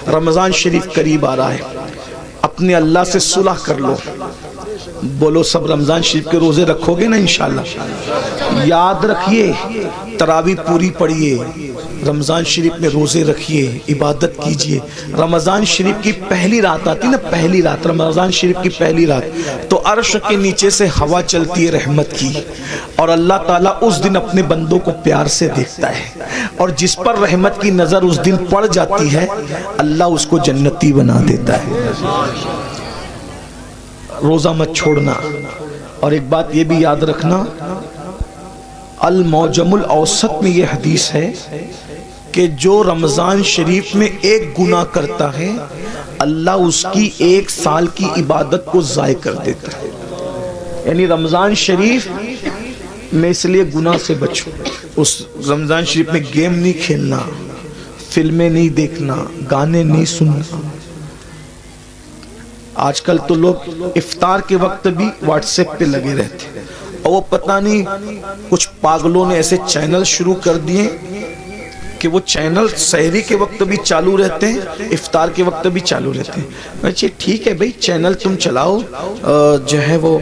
رمضان شریف قریب آ رہا ہے، اپنے اللہ سے صلح کر لو، بولو سب رمضان شریف کے روزے رکھو گے نا انشاءاللہ؟ یاد رکھیے تراویح پوری پڑھیے، رمضان شریف میں روزے رکھیے، عبادت کیجئے۔ رمضان شریف کی پہلی رات آتی نا، پہلی رات، رمضان شریف کی پہلی رات تو عرش کے نیچے سے ہوا چلتی ہے رحمت کی، اور اللہ تعالیٰ اس دن اپنے بندوں کو پیار سے دیکھتا ہے، اور جس پر رحمت کی نظر اس دن پڑ جاتی ہے اللہ اس کو جنتی بنا دیتا ہے۔ روزہ مت چھوڑنا۔ اور ایک بات یہ بھی یاد رکھنا، المعجم الاوسط میں یہ حدیث ہے کہ جو رمضان شریف میں ایک گناہ کرتا ہے اللہ اس کی 1 سال کی عبادت کو ضائع کر دیتا ہے۔ یعنی رمضان شریف میں اس لیے گناہ سے بچو، اس رمضان شریف میں گیم نہیں کھیلنا، فلمیں نہیں دیکھنا، گانے نہیں سننا۔ آج کل تو لوگ افطار کے وقت بھی واٹس ایپ پہ لگے رہتے ہیں، اور وہ پتہ نہیں کچھ پاگلوں نے ایسے چینل شروع کر دیے کہ وہ چینل سحری کے وقت بھی چالو رہتے ہیں، افطار کے وقت بھی چالو رہتے ہیں۔ میں چاہیے ٹھیک ہے بھئی چینل تم چلاؤ، جو ہے وہ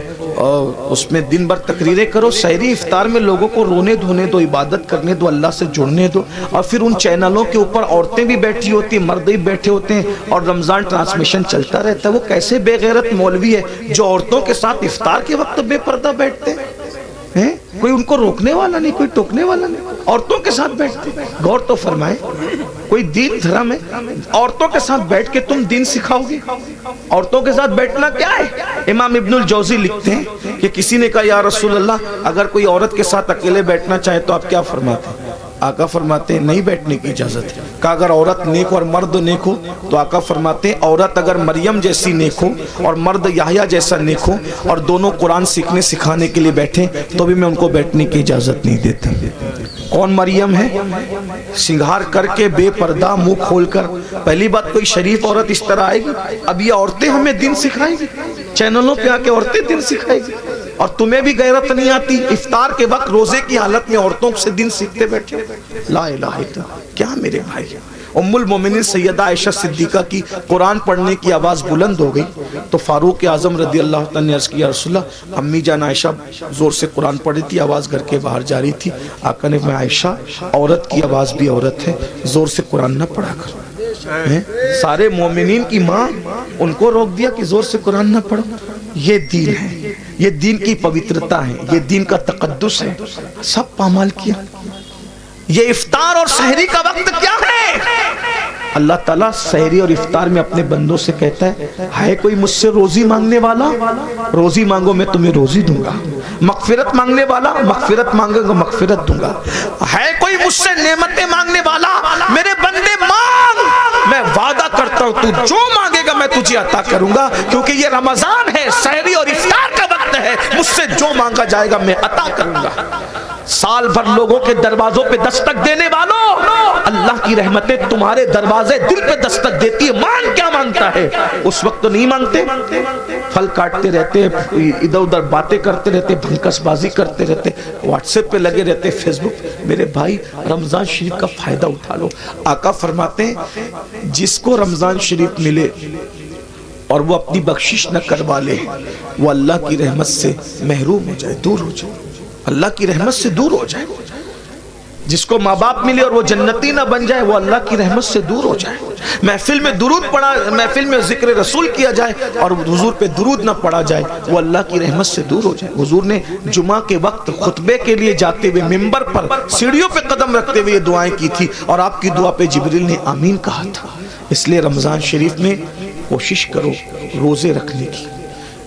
اس میں دن بھر تقریریں کرو، سحری افطار میں لوگوں کو رونے دھونے دو، عبادت کرنے دو، اللہ سے جڑنے دو، اور پھر ان چینلوں کے اوپر عورتیں بھی بیٹھی ہوتی ہیں، مرد بھی بیٹھے ہوتے ہیں، اور رمضان ٹرانسمیشن چلتا رہتا ہے۔ وہ کیسے بے غیرت مولوی ہے جو عورتوں کے ساتھ افطار کے وقت بے پردہ بیٹھتے ہیں؟ کوئی ان کو روکنے والا نہیں، کوئی ٹوکنے والا نہیں، عورتوں کے ساتھ بیٹھتے ہیں۔ غور تو فرمائے، کوئی دین دھرم ہے؟ عورتوں کے ساتھ بیٹھ کے تم دین سکھاؤ گے؟ عورتوں کے ساتھ بیٹھنا کیا ہے؟ امام ابن الجوزی لکھتے ہیں کہ کسی نے کہا یا رسول اللہ اگر کوئی عورت کے ساتھ اکیلے بیٹھنا چاہے تو آپ کیا فرماتے ہیں؟ آقا فرماتے ہیں نہیں بیٹھنے کی اجازت ہے۔ کہا اگر عورت نیک اور مرد نیک ہو تو آقا فرماتے ہیں عورت اگر مریم جیسی نیک ہو اور مرد یحییٰ جیسا نیک ہو اور دونوں قرآن سیکھنے سکھانے کے لیے بیٹھیں تو بھی میں ان کو بیٹھنے کی اجازت نہیں دیتا۔ کون مریم ہے؟ سنگھار کر کے بے پردہ منہ کھول کر، پہلی بات کوئی شریف عورت اس طرح آئے گی؟ اب یہ عورتیں ہمیں دین سکھائیں گی، چینلوں پہ آ کے عورتیں دین سکھائیں گی، اور تمہیں بھی غیرت نہیں آتی افطار کے وقت روزے کی حالت میں عورتوں سے دین سیکھتے بیٹھے۔ لا الہ الا اللہ۔ کیا میرے بھائی، ام المومنین سیدہ عائشہ صدیقہ کی قرآن پڑھنے کی آواز بلند ہو گئی تو فاروق اعظم رضی اللہ تعالیٰ نے عرض کیا رسول اللہ امی جان عائشہ زور سے قرآن پڑھ رہی تھی، آواز گھر کے باہر جا رہی تھی۔ آقا نے فرمایا عائشہ عورت کی آواز بھی عورت ہے، زور سے قرآن نہ پڑھا کر۔ سارے مومنین کی ماں ان کو روک دیا کہ زور سے قرآن نہ پڑھو۔ یہ دین ہے، یہ دین کی پوترتا ہے، یہ دین کا تقدس ہے، سب پامال کیا۔ یہ افطار اور سحری کا وقت کیا ہے؟ اللہ تعالیٰ سحری اور افطار میں اپنے بندوں سے کہتا ہے کوئی مجھ سے روزی مانگنے والا؟ روزی مانگو میں تمہیں روزی دوں گا۔ مغفرت مانگنے والا؟ مغفرت مانگے گا مغفرت دوں گا۔ ہے کوئی مجھ سے نعمتیں مانگنے والا؟ میرے بندے مانگ، میں وعدہ کرتا ہوں تو جو مانگے گا میں تجھے عطا کروں گا، کیونکہ یہ رمضان ہے، سحری اور افطار کا وقت ہے، مجھ سے جو مانگا جائے گا میں عطا کروں گا۔ سال بھر لوگوں کے دروازوں پہ دستک دینے والوں، اللہ کی رحمتیں تمہارے دروازے دل پہ دستک دیتی ہے۔ مانگ کیا مانگتا ہے؟ اس وقت تو نہیں مانگتے، پھل کاٹتے رہتے، ادھر ادھر باتیں کرتے رہتے، بھنکس بازی کرتے رہتے، واٹس ایپ پہ لگے رہتے، فیس بک۔ میرے بھائی رمضان شریف کا فائدہ اٹھا لو۔ آقا فرماتے ہیں جس کو رمضان شریف ملے اور وہ اپنی بخشش نہ کروا لے وہ اللہ کی رحمت سے محروم ہو جائے، دور ہو جائے، اللہ کی رحمت سے دور ہو جائے۔ جس کو ماں باپ ملے اور وہ جنتی نہ بن جائے وہ اللہ کی رحمت سے دور ہو جائے۔ محفل میں درود پڑھا، محفل میں ذکر رسول کیا جائے اور حضور پہ درود نہ پڑھا جائے وہ اللہ کی رحمت سے دور ہو جائے۔ حضور نے جمعہ کے وقت خطبے کے لیے جاتے ہوئے منبر پر سیڑھیوں پہ قدم رکھتے ہوئے یہ دعائیں کی تھی، اور آپ کی دعا پہ جبریل نے آمین کہا تھا۔ اس لیے رمضان شریف میں کوشش کرو روزے رکھنے کی۔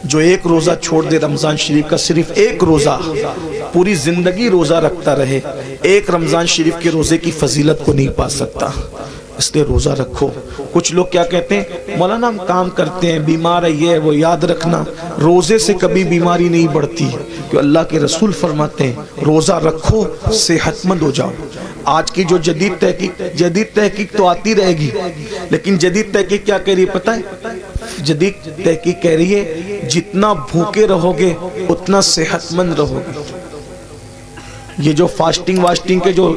جو ایک روزہ چھوڑ دے رمضان شریف کا، صرف ایک روزہ، پوری زندگی روزہ رکھتا رہے، ایک رمضان شریف کے روزے کی فضیلت کو نہیں پا سکتا۔ اس لیے روزہ رکھو۔ کچھ لوگ کیا کہتے ہیں مولانا ہم کام کرتے ہیں، بیمار ہے، یہ وہ۔ یاد رکھنا روزے سے کبھی بیماری نہیں بڑھتی، کہ اللہ کے رسول فرماتے ہیں روزہ رکھو صحت مند ہو جاؤ۔ آج کی جو جدید تحقیق تو آتی رہے گی، لیکن جدید تحقیق کیا کہہ رہی ہے پتہ ہے؟ جدید تحقیق کہہ رہی ہے جتنا بھوکے رہو گے اتنا صحت مند رہو گے، یہ جو فاسٹنگ واسٹنگ کے جو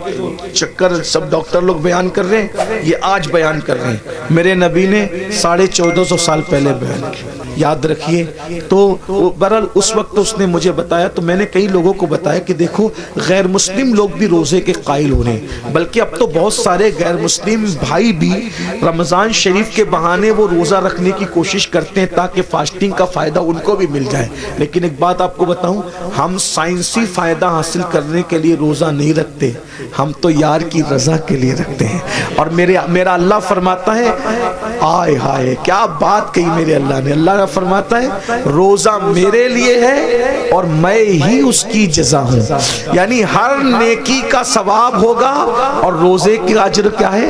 چکر سب ڈاکٹر لوگ بیان کر رہے ہیں، یہ آج بیان کر رہے ہیں، میرے نبی نے 1450 سال پہلے بیان کیا، یاد رکھیے۔ تو بہرحال اس وقت اس نے مجھے بتایا، تو میں نے کئی لوگوں کو بتایا کہ دیکھو غیر مسلم لوگ بھی روزے کے قائل ہو رہے ہیں، بلکہ اب تو بہت سارے غیر مسلم بھائی بھی رمضان شریف کے بہانے وہ روزہ رکھنے کی کوشش کرتے ہیں تاکہ فاسٹنگ کا فائدہ ان کو بھی مل جائے۔ لیکن ایک بات آپ کو بتاؤں، ہم سائنسی فائدہ حاصل کرنے کے لیے روزہ نہیں رکھتے، ہم تو یار کی رضا کے لیے رکھتے ہیں۔ اور میرا اللہ فرماتا ہے، آئے ہائے کیا بات کہی میرے اللہ نے، اللہ فرماتا ہے روزہ میرے لیے ہے اور میں ہی اس کی جزا ہوں، یعنی ہر نیکی کا ثواب ہوگا اور روزے کی اجر کیا ہے؟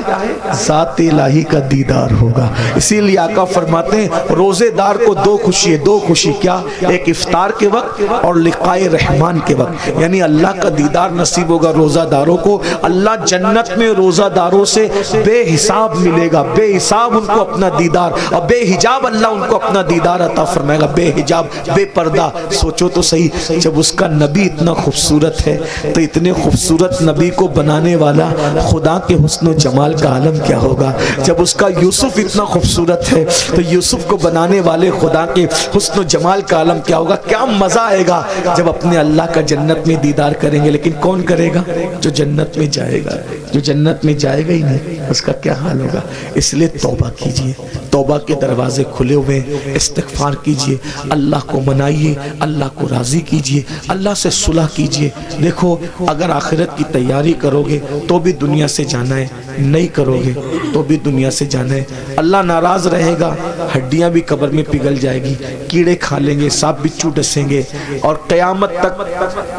ذات الہی کا دیدار ہوگا۔ اسی لیے آقا فرماتے ہیں روزے دار کو دو خوشی ہے، دو خوشی کیا؟ ایک افطار کے وقت اور لقائے رحمان کے وقت، یعنی اللہ کا دیدار نصیب ہوگا روزہ داروں کو۔ اللہ جنت میں روزہ داروں سے بے حساب ملے گا، بے حساب ان کو اپنا دیدار، اور بے حجاب اللہ ان کو اپنا دیدار عطا فرمائے گا، بے حجاب بے پردہ۔ سوچو تو صحیح، جب اس کا نبی اتنا خوبصورت ہے تو اتنے خوبصورت نبی کو بنانے والا خدا کے حسن و جمال کا عالم کیا ہوگا۔ جب اس کا یوسف اتنا خوبصورت ہے تو یوسف کو بنانے والے خدا کے حسن و جمال کا عالم کیا ہوگا۔ کیا مزہ آئے گا جب اپنے اللہ کا جنت میں دیدار کریں گے۔ لیکن کون کرے گا؟ جو جنت میں جائے گا، جو جنت میں جائے گا ہی نہیں اس کا کیا حال ہوگا۔ اس لیے توبہ کیجئے، توبہ کے دروازے کھلے ہوئے، استغفار کیجئے، اللہ کو منائیے، اللہ کو راضی کیجئے، اللہ سے صلح کیجئے۔ دیکھو اگر آخرت کی تیاری کرو گے تو بھی دنیا سے جانا ہے، نہیں کرو گے تو بھی دنیا سے جانا ہے۔ اللہ ناراض رہے گا، ہڈیاں بھی قبر میں پگھل جائے گی، کیڑے کھا لیں گے، سانپ بچھو ڈسیں گے، اور قیامت تک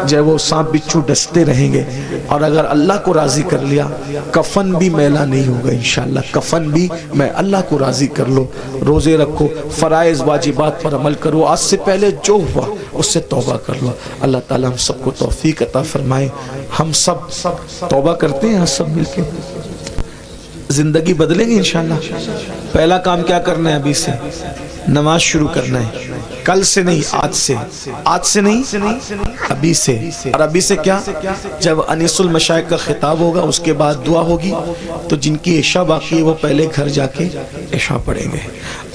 جو ہے وہ سانپ بچھو ڈستے رہیں گے۔ اور اگر اللہ کو راضی کر لیا کفن بھی میلا نہیں ہوگا انشاءاللہ، کفن بھی میں اللہ کو راضی کر لو۔ روزے رکھو، فرائض واجبات پر عمل کرو، آج سے پہلے جو ہوا اس سے توبہ کر لو۔ اللہ تعالیٰ ہم سب کو توفیق عطا فرمائے۔ ہم سب توبہ کرتے ہیں سب مل کے، زندگی بدلیں گے انشاءاللہ۔ پہلا کام کیا کرنا ہے؟ ابھی سے نماز شروع کرنا ہے، کل سے نہیں، آج سے، آج سے نہیں ابھی سے۔ اور ابھی سے کیا؟ جب انیس المشائخ کا خطاب ہوگا اس کے بعد دعا ہوگی، تو جن کی عشاء باقی ہے وہ پہلے گھر جا کے عشاء پڑھیں گے،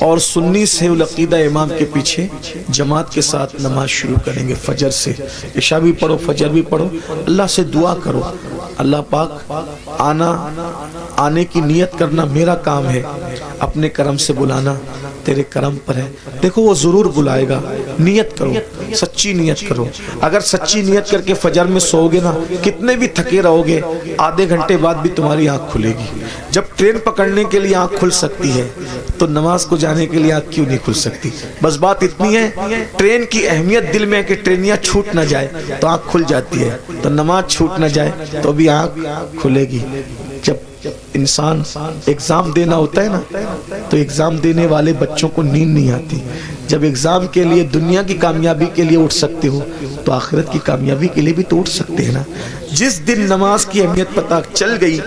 اور سنی سے العقیدہ امام کے پیچھے جماعت کے ساتھ نماز شروع کریں گے فجر سے۔ عشاء بھی پڑھو، فجر بھی پڑھو، اللہ سے دعا کرو، اللہ پاک آنے کی نیت کرنا میرا کام ہے، اپنے کرم سے بلانا تیرے کرم پر ہے۔ دیکھو وہ ضرور بلائے گا، نیت کرو، سچی نیت کرو۔ اگر سچی نیت کر کے فجر میں سو گے نا، کتنے بھی تھکے رہو گے، آدھے گھنٹے بعد بھی تمہاری آنکھ کھلے گی۔ جب ٹرین پکڑنے کے لیے آنکھ کھل سکتی ہے تو نماز کو جانے کے لیے آنکھ کیوں نہیں کھل سکتی؟ بس بات اتنی ہے، ٹرین کی اہمیت دل میں ہے کہ ٹرینیاں چھوٹ نہ جائے تو آنکھ کھل جاتی ہے، تو نماز چھوٹ نہ جائے تو بھی آنکھ کھلے گی۔ جب انسان ایگزام دینا ہوتا ہے نا، تو ایگزام دینے والے بچوں کو نیند نہیں آتی۔ جب ایگزام کے لیے دنیا کی کامیابی کے لیے اٹھ سکتے ہو تو آخرت کی کامیابی کے لیے بھی تو اٹھ سکتے ہیں نا۔ جس دن نماز کی اہمیت پتہ چل گئی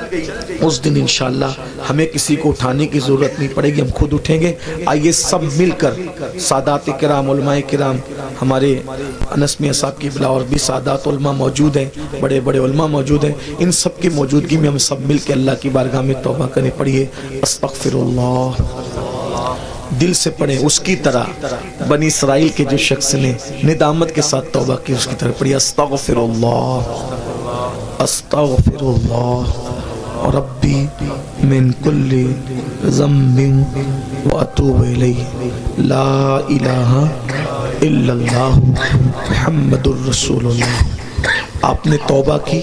اس دن انشاءاللہ ہمیں کسی کو اٹھانے کی ضرورت نہیں پڑے گی، ہم خود اٹھیں گے۔ آئیے سب مل کر سادات کرام، علماء کرام، ہمارے انس میاں صاحب کی بلا اور بھی سادات علماء موجود ہیں، بڑے بڑے علماء موجود ہیں، ان سب کی موجودگی میں ہم سب مل کے اللہ کی بارگاہ میں توبہ کریں۔ پڑھیے استغفر اللہ، دل سے پڑھیں اس کی طرح بنی اسرائیل کے جو شخص نے ندامت کے ساتھ توبہ کی اس کی طرح پڑھیے استغفر اللہ، استغفر اللہ ربی من کل ذنب واتوب الیہ لا الہ الا اللہ محمد الرسول اللہ۔ آپ نے توبہ کی،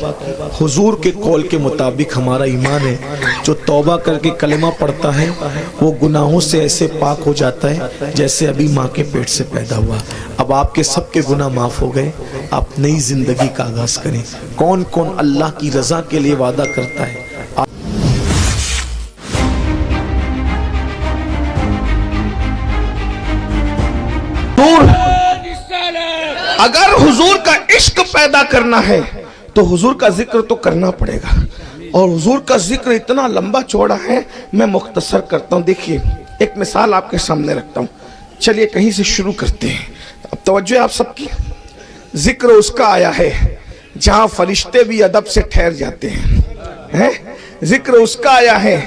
حضور کے قول کے مطابق ہمارا ایمان ہے، جو توبہ کر کے کلمہ پڑھتا ہے وہ گناہوں سے ایسے پاک ہو جاتا ہے جیسے ابھی ماں کے پیٹ سے پیدا ہوا۔ اب آپ کے سب کے گناہ معاف ہو گئے، آپ نئی زندگی کا آغاز کریں۔ کون کون اللہ کی رضا کے لیے وعدہ کرتا ہے؟ اگر حضور کا عشق پیدا کرنا ہے تو حضور کا ذکر تو کرنا پڑے گا، اور حضور کا ذکر اتنا لمبا چوڑا ہے، میں مختصر کرتا ہوں۔ دیکھیے ایک مثال آپ کے سامنے رکھتا ہوں، چلیے کہیں سے شروع کرتے ہیں۔ اب توجہ آپ سب کی، ذکر اس کا آیا ہے جہاں فرشتے بھی ادب سے ٹھہر جاتے ہیں، ذکر اس کا آیا ہے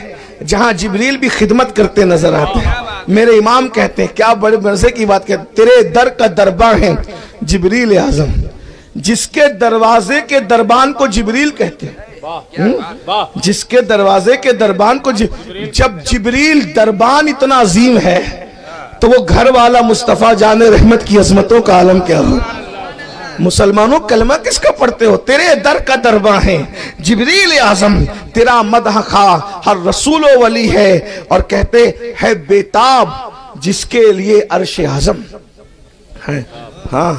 جہاں جبریل بھی خدمت کرتے نظر آتے ہیں۔ میرے امام کہتے ہیں، کیا بڑے مزے کی بات کہتے ہیں، تیرے در کا دربان ہے جبریل اعظم، جس کے دروازے کے دربان کو جبریل کہتے ہیں، جس کے دروازے کے دربان کو جب جبریل دربان اتنا عظیم ہے تو وہ گھر والا مصطفیٰ جان رحمت کی عظمتوں کا عالم کیا ہو۔ مسلمانوں کلمہ کس کا پڑھتے ہو؟ تیرے در کا دربان ہے جبریل اعظم، تیرا مدح خواہ ہر رسول و ولی ہے، اور کہتے ہے بیتاب جس کے لیے عرش اعظم ہے۔ ہاں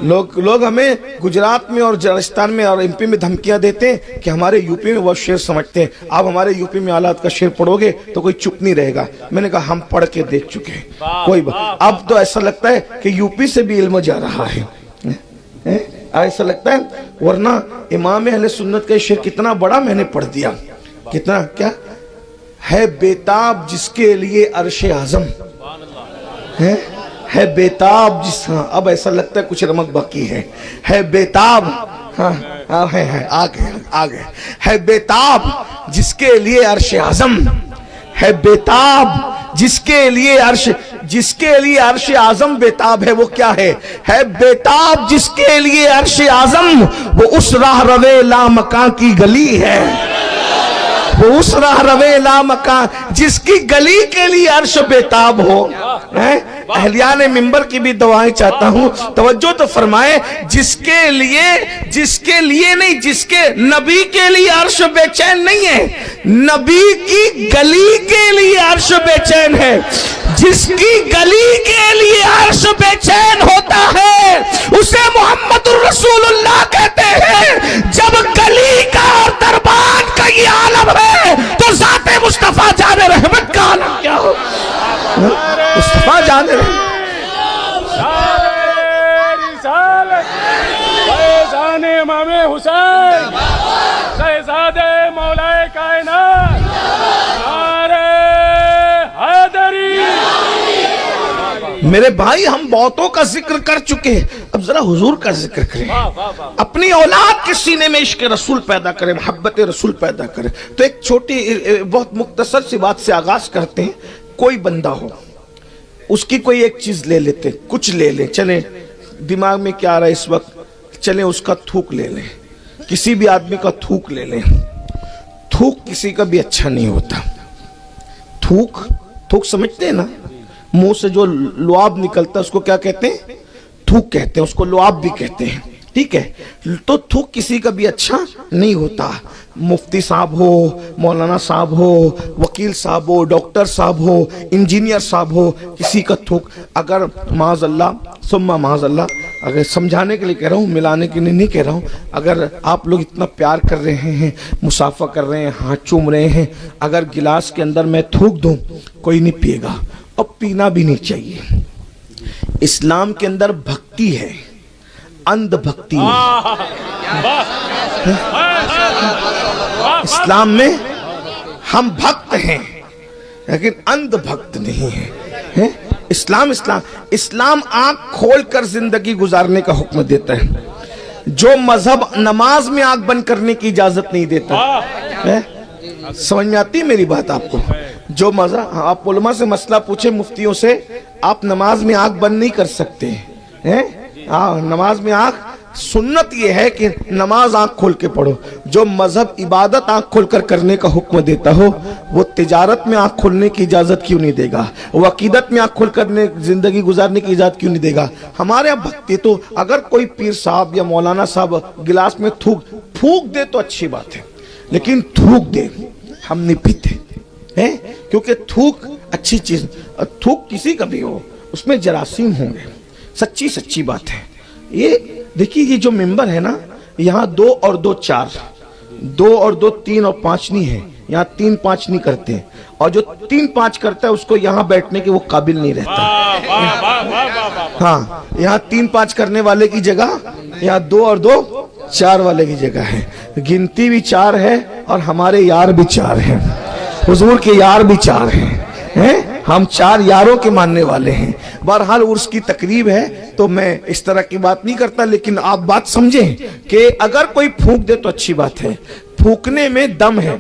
لوگ ہمیں گجرات میں اور راجستھان میں اور ایم پی میں دھمکیاں دیتے ہیں کہ ہمارے یو پی میں وہ شعر سمجھتے ہیں، آپ ہمارے یو پی میں آلات کا شعر پڑھو گے تو کوئی چپ نہیں رہے گا۔ میں نے کہا ہم پڑھ کے دیکھ چکے ہیں، کوئی بات، اب تو ایسا لگتا ہے کہ یو پی سے بھی علم جا رہا ہے، ایسا لگتا ہے، ورنہ امام اہل سنت کا شعر کتنا بڑا میں نے پڑھ دیا، کتنا کیا ہے بیتاب جس کے لیے عرش اعظم ہے بیتاب جس، ہاں اب ایسا لگتا ہے کچھ رمق باقی ہے بیتاب، ہاں آگے ہے بیتاب جس کے لیے عرش اعظم ہے، بیتاب جس کے لیے عرش اعظم بیتاب ہے، وہ کیا ہے بیتاب جس کے لیے عرش اعظم، وہ اس راہ روے لامکاں کی گلی ہے، وہ اس راہ روے لامکاں جس کی گلی کے لیے عرش بیتاب ہو۔ اہلیان منبر کی بھی دعائیں چاہتا ہوں، توجہ تو فرمائے، جس کے لیے نہیں، جس کے نبی کے لیے عرش بے چین نہیں ہے، نبی کی گلی کے لیے عرش بے چین ہے، جس کی گلی کے لیے عرش بے چین ہوتا ہے اسے محمد الرسول اللہ کہتے ہیں۔ جب گلی کا اور دربان کا یہ عالم ہے تو ذات مصطفیٰ جان رحمت کا عالم کیا ہو؟ مصطفیٰ جان رحمت فیضان امام حسین شہزادے مولا کائنات نعرہ حیدری۔ میرے بھائی ہم بہتوں کا ذکر کر چکے، اب ذرا حضور کا ذکر کریں، اپنی اولاد کے سینے میں عشق رسول پیدا کریں، محبت رسول پیدا کریں۔ تو ایک چھوٹی بہت مختصر سی بات سے آغاز کرتے ہیں۔ کوئی بندہ ہو، اس کی کوئی ایک چیز لے لیتے، کچھ لے لیں، چلیں دماغ میں کیا آ رہا ہے اس وقت، چلیں اس کا تھوک لے لیں، کسی بھی آدمی کا تھوک لے لیں۔ تھوک کسی کا بھی اچھا نہیں ہوتا۔ تھوک سمجھتے ہیں نا، منہ سے جو لعاب نکلتا ہے اس کو کیا کہتے ہیں؟ تھوک کہتے ہیں، اس کو لعاب بھی کہتے ہیں، ٹھیک ہے؟ تو تھوک کسی کا بھی اچھا نہیں ہوتا۔ مفتی صاحب ہو، مولانا صاحب ہو، وکیل صاحب ہو، ڈاکٹر صاحب ہو، انجینئر صاحب ہو، کسی کا تھوک اگر معاذ اللہ ثم معاذ اللہ، اگر سمجھانے کے لیے کہہ رہا ہوں، ملانے کے لیے نہیں کہہ رہا ہوں، اگر آپ لوگ اتنا پیار کر رہے ہیں، مصافحہ کر رہے ہیں، ہاتھ چوم رہے ہیں، اگر گلاس کے اندر میں تھوک دوں کوئی نہیں پیے گا، اور پینا بھی نہیں چاہیے۔ اسلام کے اندر بھکتی ہے، اندھ بھکتی ہے۔ اسلام میں ہم بھکت ہیں لیکن اندھ بھکت نہیں ہیں۔ اسلام آنکھ کھول کر زندگی گزارنے کا حکم دیتا ہے، جو مذہب نماز میں آنکھ بند کرنے کی اجازت نہیں دیتا۔ سمجھ میں آتی ہے میری بات آپ کو؟ جو مذہب، آپ علماء سے مسئلہ پوچھیں، مفتیوں سے، آپ نماز میں آنکھ بند نہیں کر سکتے ہیں۔ نماز میں آنکھ، سنت یہ ہے کہ نماز آنکھ کھول کے پڑھو۔ جو مذہب عبادت آنکھ کھول کر کرنے کا حکم دیتا ہو، وہ تجارت میں آنکھ کھولنے کی اجازت کیوں نہیں دے گا؟ وہ عقیدت میں آنکھ کھول کر زندگی گزارنے کی اجازت کیوں نہیں دے گا؟ ہمارے یہاں بھکتی تو اگر کوئی پیر صاحب یا مولانا صاحب گلاس میں تھوک دے تو اچھی بات ہے، لیکن تھوک دے ہم نہیں پیتے ہیں، کیونکہ تھوک اچھی چیز، تھوک کسی کا بھی ہو اس میں جراثیم ہوں گے، سچی بات ہے۔ یہ دیکھیے، یہ جو ممبر ہے نا، یہاں 2 اور 2 4، 2 اور 2 3 اور 5 نہیں ہے، یہاں 3 5 نہیں کرتے، اور جو 3 5 کرتا ہے اس کو یہاں بیٹھنے کے وہ قابل نہیں رہتا۔ ہاں، یہاں 3 5 کرنے والے کی جگہ یہاں 2 اور 2 4 والے کی جگہ ہے۔ گنتی بھی 4 ہے اور ہمارے یار بھی 4 ہیں، حضور کے یار بھی 4 ہیں۔ ہیں ہم 4 یاروں کے ماننے والے ہیں. بہرحال عرس کی تقریب ہے تو میں اس طرح کی بات نہیں کرتا، لیکن آپ بات سمجھیں کہ اگر کوئی پھونک دے تو اچھی بات ہے. پھونکنے میں دم ہے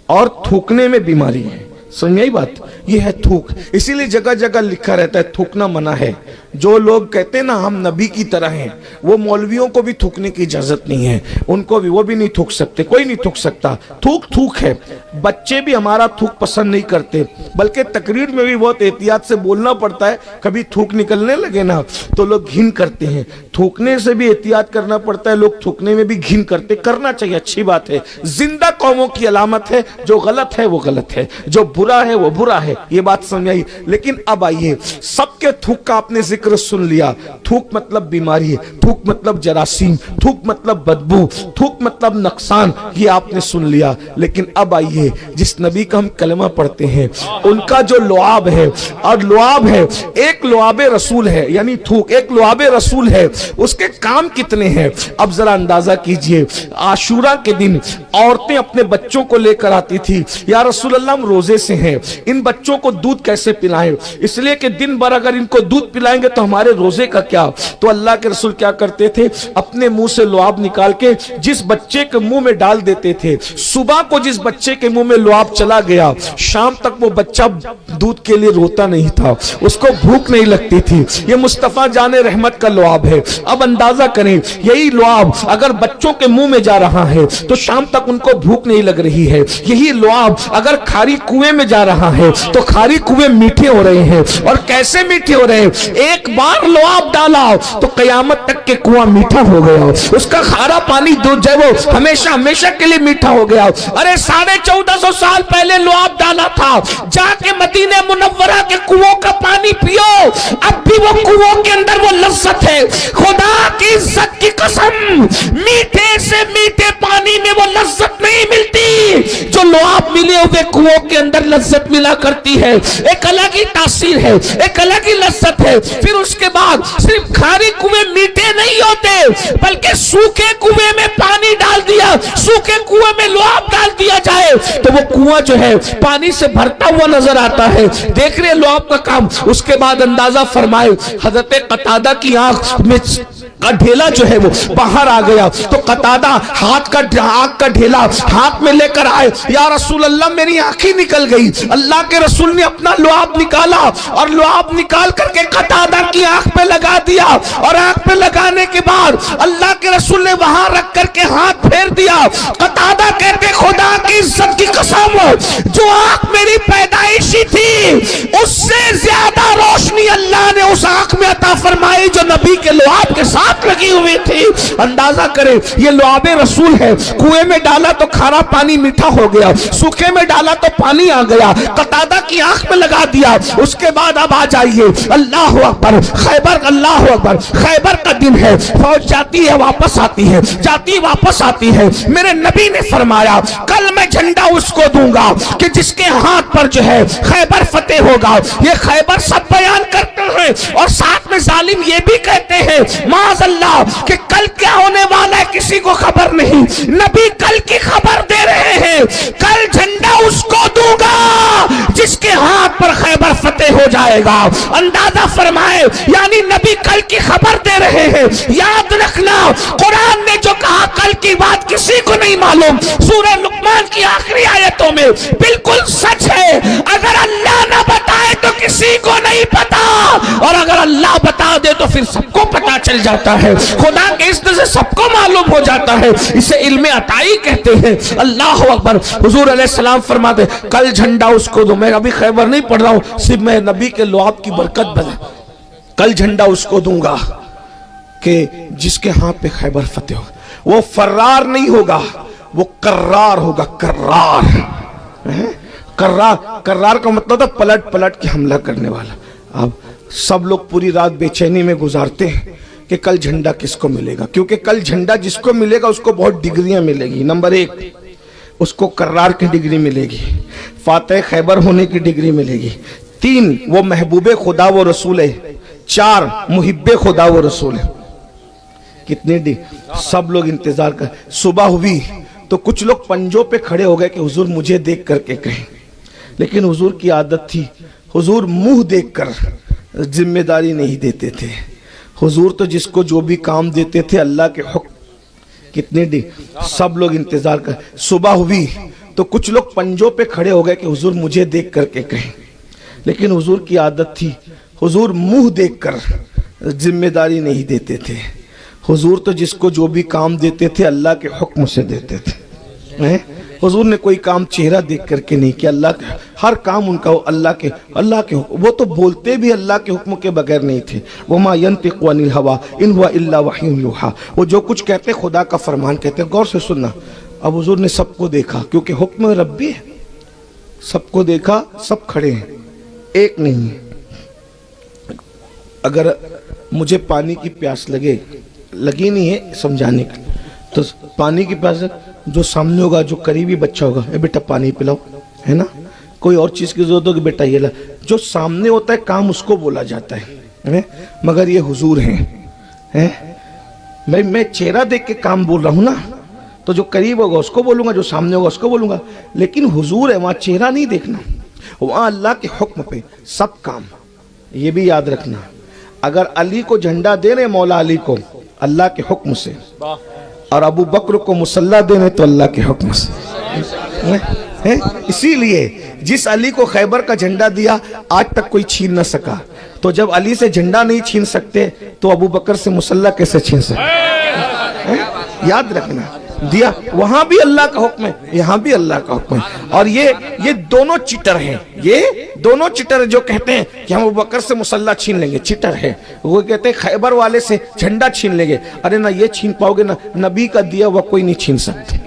اور تھوکنے میں بیماری ہے. سمجھائی بات؟ یہ ہے تھوک. اسی لیے جگہ جگہ لکھا رہتا ہے تھوکنا منع ہے. جو لوگ کہتے ہیں نا ہم نبی کی طرح ہیں، وہ مولویوں کو بھی تھوکنے کی اجازت نہیں ہے. ان کو بھی، وہ بھی نہیں تھوک سکتے، کوئی نہیں تھوک سکتا. تھوک تھوک ہے. بچے بھی ہمارا تھوک پسند نہیں کرتے، بلکہ تقریر میں بھی بہت احتیاط سے بولنا پڑتا ہے. کبھی تھوک نکلنے لگے نا تو لوگ گھن کرتے ہیں. تھوکنے سے بھی احتیاط کرنا پڑتا ہے. لوگ تھوکنے میں بھی گھن کرتے. کرنا چاہیے، اچھی بات ہے. زندہ قوموں کی علامت ہے. جو غلط ہے وہ غلط ہے، جو برا ہے وہ برا ہے. یہ بات سمجھائی. لیکن اب آئیے، سب کے تھوک کا آپ نے ذکر سن لیا. تھوک مطلب بیماری ہے، تھوک مطلب جراثیم، تھوک مطلب بدبو، تھوک مطلب نقصان، یہ آپ نے سن لیا. لیکن اب آئیے، جس نبی کا ہم کلمہ پڑھتے ہیں ان کا جو لعاب ہے، اور لعاب ہے ایک لعاب رسول ہے، یعنی تھوک ایک لعاب رسول ہے. اس کے کام کتنے ہیں اب ذرا اندازہ کیجئے. عاشورہ کے دن عورتیں اپنے بچوں کو لے کر آتی تھی، یا رسول اللہ ہم روزے سے ہیں، ان بچوں کو دودھ کیسے پلائیں؟ اس لیے کہ دن بھر اگر ان کو دودھ پلائیں گے تو ہمارے روزے کا کیا؟ تو اللہ کے رسول کیا کرتے تھے؟ اپنے منہ سے لعاب نکال کے جس بچے کے منہ میں ڈال دیتے تھے. صبح کو جس بچے کے منہ میں لعاب چلا گیا، شام تک وہ بچہ دودھ کے لیے روتا نہیں تھا، اس کو بھوک نہیں لگتی تھی. یہ مصطفیٰ جان رحمت کا لعاب ہے. اب اندازہ کریں، یہی لعاب اگر بچوں کے منہ میں جا رہا ہے تو شام تک ان کو بھوک نہیں لگ رہی ہے. یہی لعاب اگر کھاری کنویں میں جا رہا ہے تو کھاری کنویں میٹھے ہو رہے ہیں. اور کیسے میٹھے ہو رہے ہیں؟ ایک بار لعاب ڈالا تو قیامت تک کے کنواں میٹھا ہو گیا، اس کا کھارا پانی دودھ جو ہے وہ ہمیشہ ہمیشہ کے لیے میٹھا ہو گیا. ارے 1450 سال پہلے لعاب ڈالا تھا، جا کے مدینہ منورہ کے کنووں کا پانی پیو، اب بھی وہ کنووں کے اندر وہ لذت ہے. خدا کی عزت کی قسم، میٹھے سے میٹھے پانی میں وہ لذت نہیں ملتی جو لعاب ملے ہوئے کنووں کے اندر لذت ملا کرتی ہے. ایک الگ ہی تاثیر ہے، ایک الگ ہی لذت ہے. پھر اس کے بعد صرف کھاری کنویں میٹھے نہیں ہوتے، بلکہ سوکھے کنویں میں پانی ڈال دیا، سوکھے کنویں میں لعاب ڈال دیا جائے تو وہ کنواں جو ہے پانی سے بھرتا ہوا نظر آتا ہے. دیکھ رہے لعاب کا کام. اس کے بعد اندازہ فرمائے، حضرت قتادہ کی آنکھ میں کا ڈھیلا جو ہے وہ باہر آ گیا تو قتادہ آنکھ کا ڈھیلا ہاتھ میں لے کر آئے. یا رسول اللہ میری آنکھیں نکل گئی. اللہ کے رسول نے اپنا لعاب نکالا اور لعاب نکال کر کے قتادہ کی آنکھ پہ لگا دیا، اور آنکھ پہ لگانے کے بعد اللہ کے رسول نے وہاں رکھ کر کے ہاتھ پھیر دیا. قتادہ کہتے خدا کی عزت کی قسم، جو آنکھ میری پیدائشی تھی اس سے زیادہ روشنی اللہ نے اس آنکھ میں عطا فرمائی جو نبی کے لعاب کے ساتھ لگی ہوئی تھی. اندازہ کریں، یہ لعاب رسول ہے. کنویں میں ڈالا تو کھارا پانی میٹھا ہو گیا، سوکھے میں ڈالا تو پانی آ گیا. قتادہ کی آنکھ میں لگا دیا. اس کے بعد اب آ جائیے، اللہ اکبر، خیبر، اللہ اکبر، خیبر کا دن ہے. فوج جاتی ہے واپس آتی ہے، جاتی واپس آتی ہے. میرے نبی نے فرمایا کل میں جھنڈا اس کو دوں گا کہ جس کے ہاتھ پر جو ہے خیبر فتح ہوگا. یہ خیبر سب بیان کرتے ہیں اور ساتھ میں ظالم یہ بھی کہتے ہیں معاذ اللہ کہ کل کیا ہونے والا ہے کسی کو خبر نہیں. نبی کل کی خبر دے رہے ہیں، کل جھنڈا اس کو دوں گا جس کے ہاتھ پر خیبر فتح ہو جائے گا. اندازہ فرمائے، یعنی نبی کل کی خبر دے رہے ہیں. یاد رکھنا، قرآن نے جو کہا کل کی بات کسی کو نہیں معلوم. سورہ لقمان کی آخری آیتوں میں بالکل سچ ہے. اگر اللہ نہ بتائے تو کسی کو نہیں پتا، اور اگر اللہ بتا دے تو پھر سب کو پتا چل جاتا ہے. خدا کے اس سے سب کو معلوم ہو جاتا ہے. اسے علم عطائی کہتے ہیں. اللہ اکبر. حضور علیہ السلام فرماتے کل جھنڈا اس کو دو. میں ابھی خیبر نہیں پڑھ رہا ہوں، صرف میں نبی کے لعاب کی برکت بنا. کل جھنڈا اس کو دوں گا کہ جس کے ہاتھ پہ خیبر فتح ہو. وہ فرار نہیں ہوگا، وہ کرار ہوگا. کرار کا مطلب تھا پلٹ پلٹ کے حملہ کرنے والا. اب سب لوگ پوری رات بے چینی میں گزارتے ہیں کہ کل جھنڈا کس کو ملے گا، کیونکہ کل جھنڈا جس کو ملے گا اس کو بہت ڈگریاں ملے گی. نمبر 1 اس کو کرار کی ڈگری ملے گی، فاتح خیبر ہونے کی ڈگری ملے گی. 3 وہ محبوب خدا و رسول ہے. 4 محب خدا و رسول ہے. کتنی سب لوگ انتظار کر. صبح ہوئی تو کچھ لوگ پنجوں پہ کھڑے ہو گئے کہ حضور مجھے دیکھ کر کے کہیں. لیکن حضور کی عادت تھی، حضور منہ دیکھ کر ذمہ داری نہیں دیتے تھے۔ حضور تو جس کو جو بھی کام دیتے تھے اللہ کے حکم، کتنے سب لوگ انتظار کر، صبح ہوئی تو کچھ لوگ پنجوں پہ کھڑے ہو گئے کہ حضور مجھے دیکھ کر کے کہیں، لیکن حضور کی عادت تھی، حضور منہ دیکھ کر ذمہ داری نہیں دیتے تھے۔ حضور تو جس کو جو بھی کام دیتے تھے اللہ کے حکم سے دیتے تھے۔ حضور نے کوئی کام چہرہ دیکھ کر کے نہیں کیا، اللہ کے ہر کام ان کا اللہ کے وہ تو بولتے بھی اللہ کے حکم کے بغیر نہیں تھے۔ وما ينطق عن الهوى ان هو الا وحی یوحى، وہ جو کچھ کہتے خدا کا فرمان کہتے ہیں۔ غور سے سننا، اب حضور نے سب کو دیکھا کیونکہ حکم ربی ہے، سب کو دیکھا، سب کھڑے ہیں، ایک نہیں ہے۔ اگر مجھے پانی کی پیاس لگی نہیں ہے سمجھانے کے، تو پانی کی پیاس جو سامنے ہوگا، جو قریبی بچہ ہوگا، اے بیٹا پانی پلاؤ، ہے نا، کوئی اور چیز کی ضرورت ہوگی بیٹا یہ لا، جو سامنے ہوتا ہے کام اس کو بولا جاتا ہے۔ مگر یہ حضور ہیں، میں چہرہ دیکھ کے کام بول رہا ہوں نا، تو جو قریب ہوگا اس کو بولوں گا، جو سامنے ہوگا اس کو بولوں گا، لیکن حضور ہے، وہاں چہرہ نہیں دیکھنا، وہاں اللہ کے حکم پہ سب کام۔ یہ بھی یاد رکھنا، اگر علی کو جھنڈا دے رہے مولا علی کو اللہ کے حکم سے، اور ابو بکر کو مسلح دینے تو اللہ کے حکم سے۔ اسی لیے جس علی کو خیبر کا جھنڈا دیا آج تک کوئی چھین نہ سکا، تو جب علی سے جھنڈا نہیں چھین سکتے تو ابو بکر سے مسلح کیسے چھین سکتے؟ یاد رکھنا، دیا وہاں بھی اللہ کا حکم ہے، یہاں بھی اللہ کا حکم ہے۔ اور یہ دونوں چٹر ہیں، یہ دونوں چٹر جو کہتے ہیں کہ ہم ابو بکر سے مسلح چھین لیں گے، چٹر ہے۔ وہ کہتے ہیں خیبر والے سے جھنڈا چھین لیں گے، ارے نہ یہ چھین پاؤ گے، نہ نبی کا دیا ہوا کوئی نہیں چھین سکتے،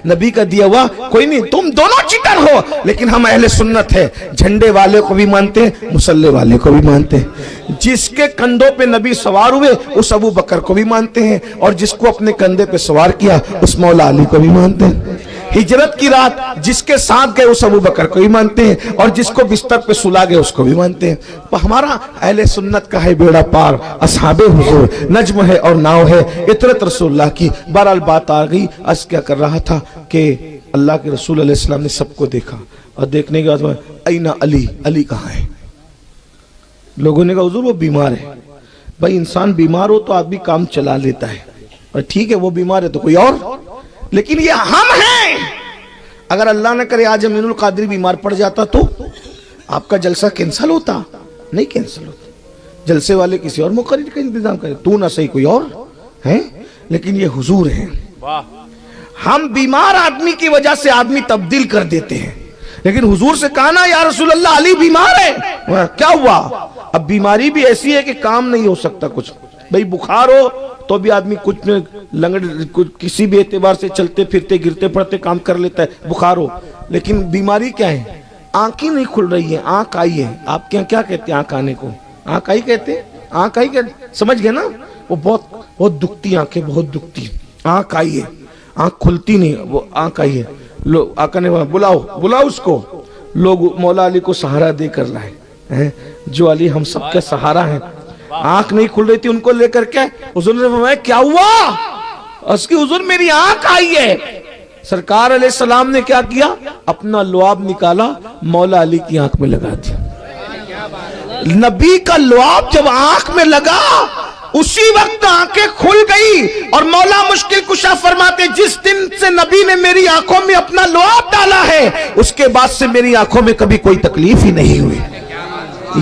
نبی کا دیا ہوا کوئی نہیں۔ تم دونوں چٹر ہو، لیکن ہم اہل سنت ہے، جھنڈے والے کو بھی مانتے ہیں، مسلح والے کو بھی مانتے ہیں۔ جس کے کندھوں پہ نبی سوار ہوئے اس ابو بکر کو بھی مانتے ہیں، اور جس کو اپنے کندھے پہ سوار کیا اس مولا علی کو بھی مانتے ہیں۔ ہجرت کی رات جس کے ساتھ گئے اس ابو بکر کو بھی مانتے ہیں، اور جس کو بستر پہ سلا گئے اس کو بھی مانتے ہیں۔ ہمارا اہل سنت کا ہے بیڑا پار، اصحاب حضور نجم ہے اور ناؤ ہے، اطرت رسول اللہ کی۔ بہرحال بات آ گئی، عرض کیا کر رہا تھا کہ اللہ کے رسول علیہ السلام نے سب کو دیکھا، اور دیکھنے کے بعد این علی، علی کہاں ہے؟ لوگوں نے کہا حضور وہ بیمار ہے۔ بھائی انسان بیمار ہو تو آدمی کام چلا لیتا ہے، اور ٹھیک ہے وہ بیمار ہے تو کوئی اور، لیکن یہ ہم ہیں۔ اگر اللہ نہ کرے آج امین القادری بیمار پڑ جاتا تو آپ کا جلسہ کینسل ہوتا؟ نہیں کینسل ہوتا، جلسے والے کسی اور مقرر کا انتظام کرے، تو نہ صحیح کوئی اور ہے، لیکن یہ حضور ہیں۔ ہم بیمار آدمی کی وجہ سے آدمی تبدیل کر دیتے ہیں، لیکن حضور سے کہا نا یا رسول اللہ علی بیمار ہے، کیا ہوا؟ اب بیماری بھی ایسی ہے کہ کام نہیں ہو سکتا کچھ۔ بھئی بخار ہو تو بھی آدمی کچھ کسی بھی اعتبار سے چلتے پھرتے گرتے پڑتے کام کر لیتا ہے، بخار ہو، لیکن بیماری کیا ہے؟ آنکھیں نہیں کھل رہی ہیں، آنکھ آئی ہے۔ آپ کے یہاں کیا کہتے ہیں آنکھ آنے کو؟ آنکھ آئی کہتے ہیں، آنکھ آئی کہتے ہیں، سمجھ گئے نا؟ وہ بہت دکھتی آنکھیں، بہت دکھتی، آنکھ آئی ہے، آنکھ کھلتی نہیں، وہ آنکھ آئی ہے۔ لوگ آقا نے بلاؤ اس کو، لوگ مولا علی کو سہارا دے کر لائے، جو علی ہم سب کا سہارا ہے۔ آنکھ نہیں کھل رہی تھی، ان کو لے کر کے حضور نے فرمایا کیا ہوا؟ اس کی حضور میری آنکھ آئی ہے۔ سرکار علیہ السلام نے کیا کیا؟ اپنا لعاب نکالا، مولا علی کی آنکھ میں لگا دیا۔ نبی کا لعاب جب آنکھ میں لگا اسی وقت آنکھیں کھل گئی، اور مولا مشکل کشا فرماتے جس دن سے نبی نے میری آنکھوں میں اپنا لعاب ڈالا ہے اس کے بعد سے میری آنکھوں میں کبھی کوئی تکلیف ہی نہیں ہوئی۔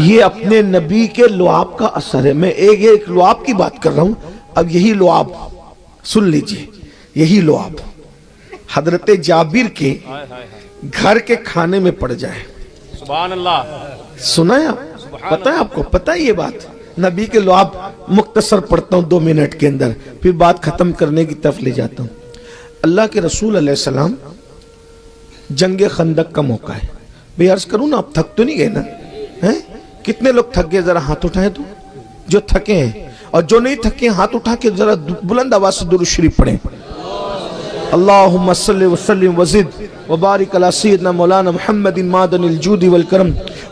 یہ اپنے نبی کے لعاب کا اثر ہے۔ میں ایک لعاب کی بات کر رہا ہوں، اب یہی لعاب سن لیجئے، یہی لعاب حضرت جابر کے گھر کے کھانے میں پڑ جائے۔ سبحان اللہ، سنا ہے آپ؟ پتہ ہے آپ کو؟ پتہ ہے یہ بات؟ نبی کے لعاب مختصر پڑھتا ہوں 2 منٹ کے اندر، پھر بات ختم کرنے کی طرف لے جاتا ہوں۔ اللہ کے رسول علیہ السلام جنگ خندق کا موقع ہے۔ بھئی عرض کروں نا، آپ تھک تو نہیں گئے نا؟ کتنے لوگ تھک گئے؟ ذرا ہاتھ اٹھائیں تو، جو تھکے ہیں، اور جو نہیں تھکے ہاتھ اٹھا کے ذرا بلند آواز سے درود شریف پڑھیں۔ اللہم صلی وسلم وزد وبارک علی سیدنا مولانا محمد معدن الجود والکرم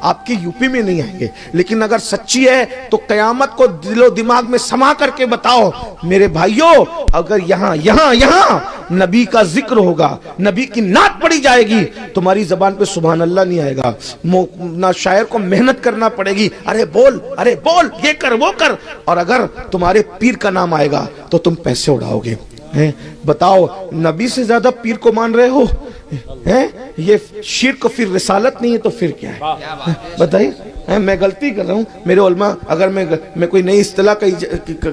آپ کی یوپی میں نہیں آئیں گے. لیکن اگر سچی ہے تو قیامت کو دل و دماغ میں سما کر کے بتاؤ میرے بھائیوں, اگر یہاں نبی کا ذکر ہوگا, نبی کی نعت پڑھی جائے گی, تمہاری زبان پہ سبحان اللہ نہیں آئے گا, نہ شاعر کو محنت کرنا پڑے گی, ارے بول یہ کر وہ کر, اور اگر تمہارے پیر کا نام آئے گا تو تم پیسے اڑاؤ گے. بتاؤ نبی سے زیادہ پیر کو مان رہے ہو؟ یہ شرک پھر رسالت نہیں ہے تو پھر کیا ہے؟ بتائیے. میں غلطی کر رہا ہوں میرے علماء, اگر میں کوئی نئی اصطلاح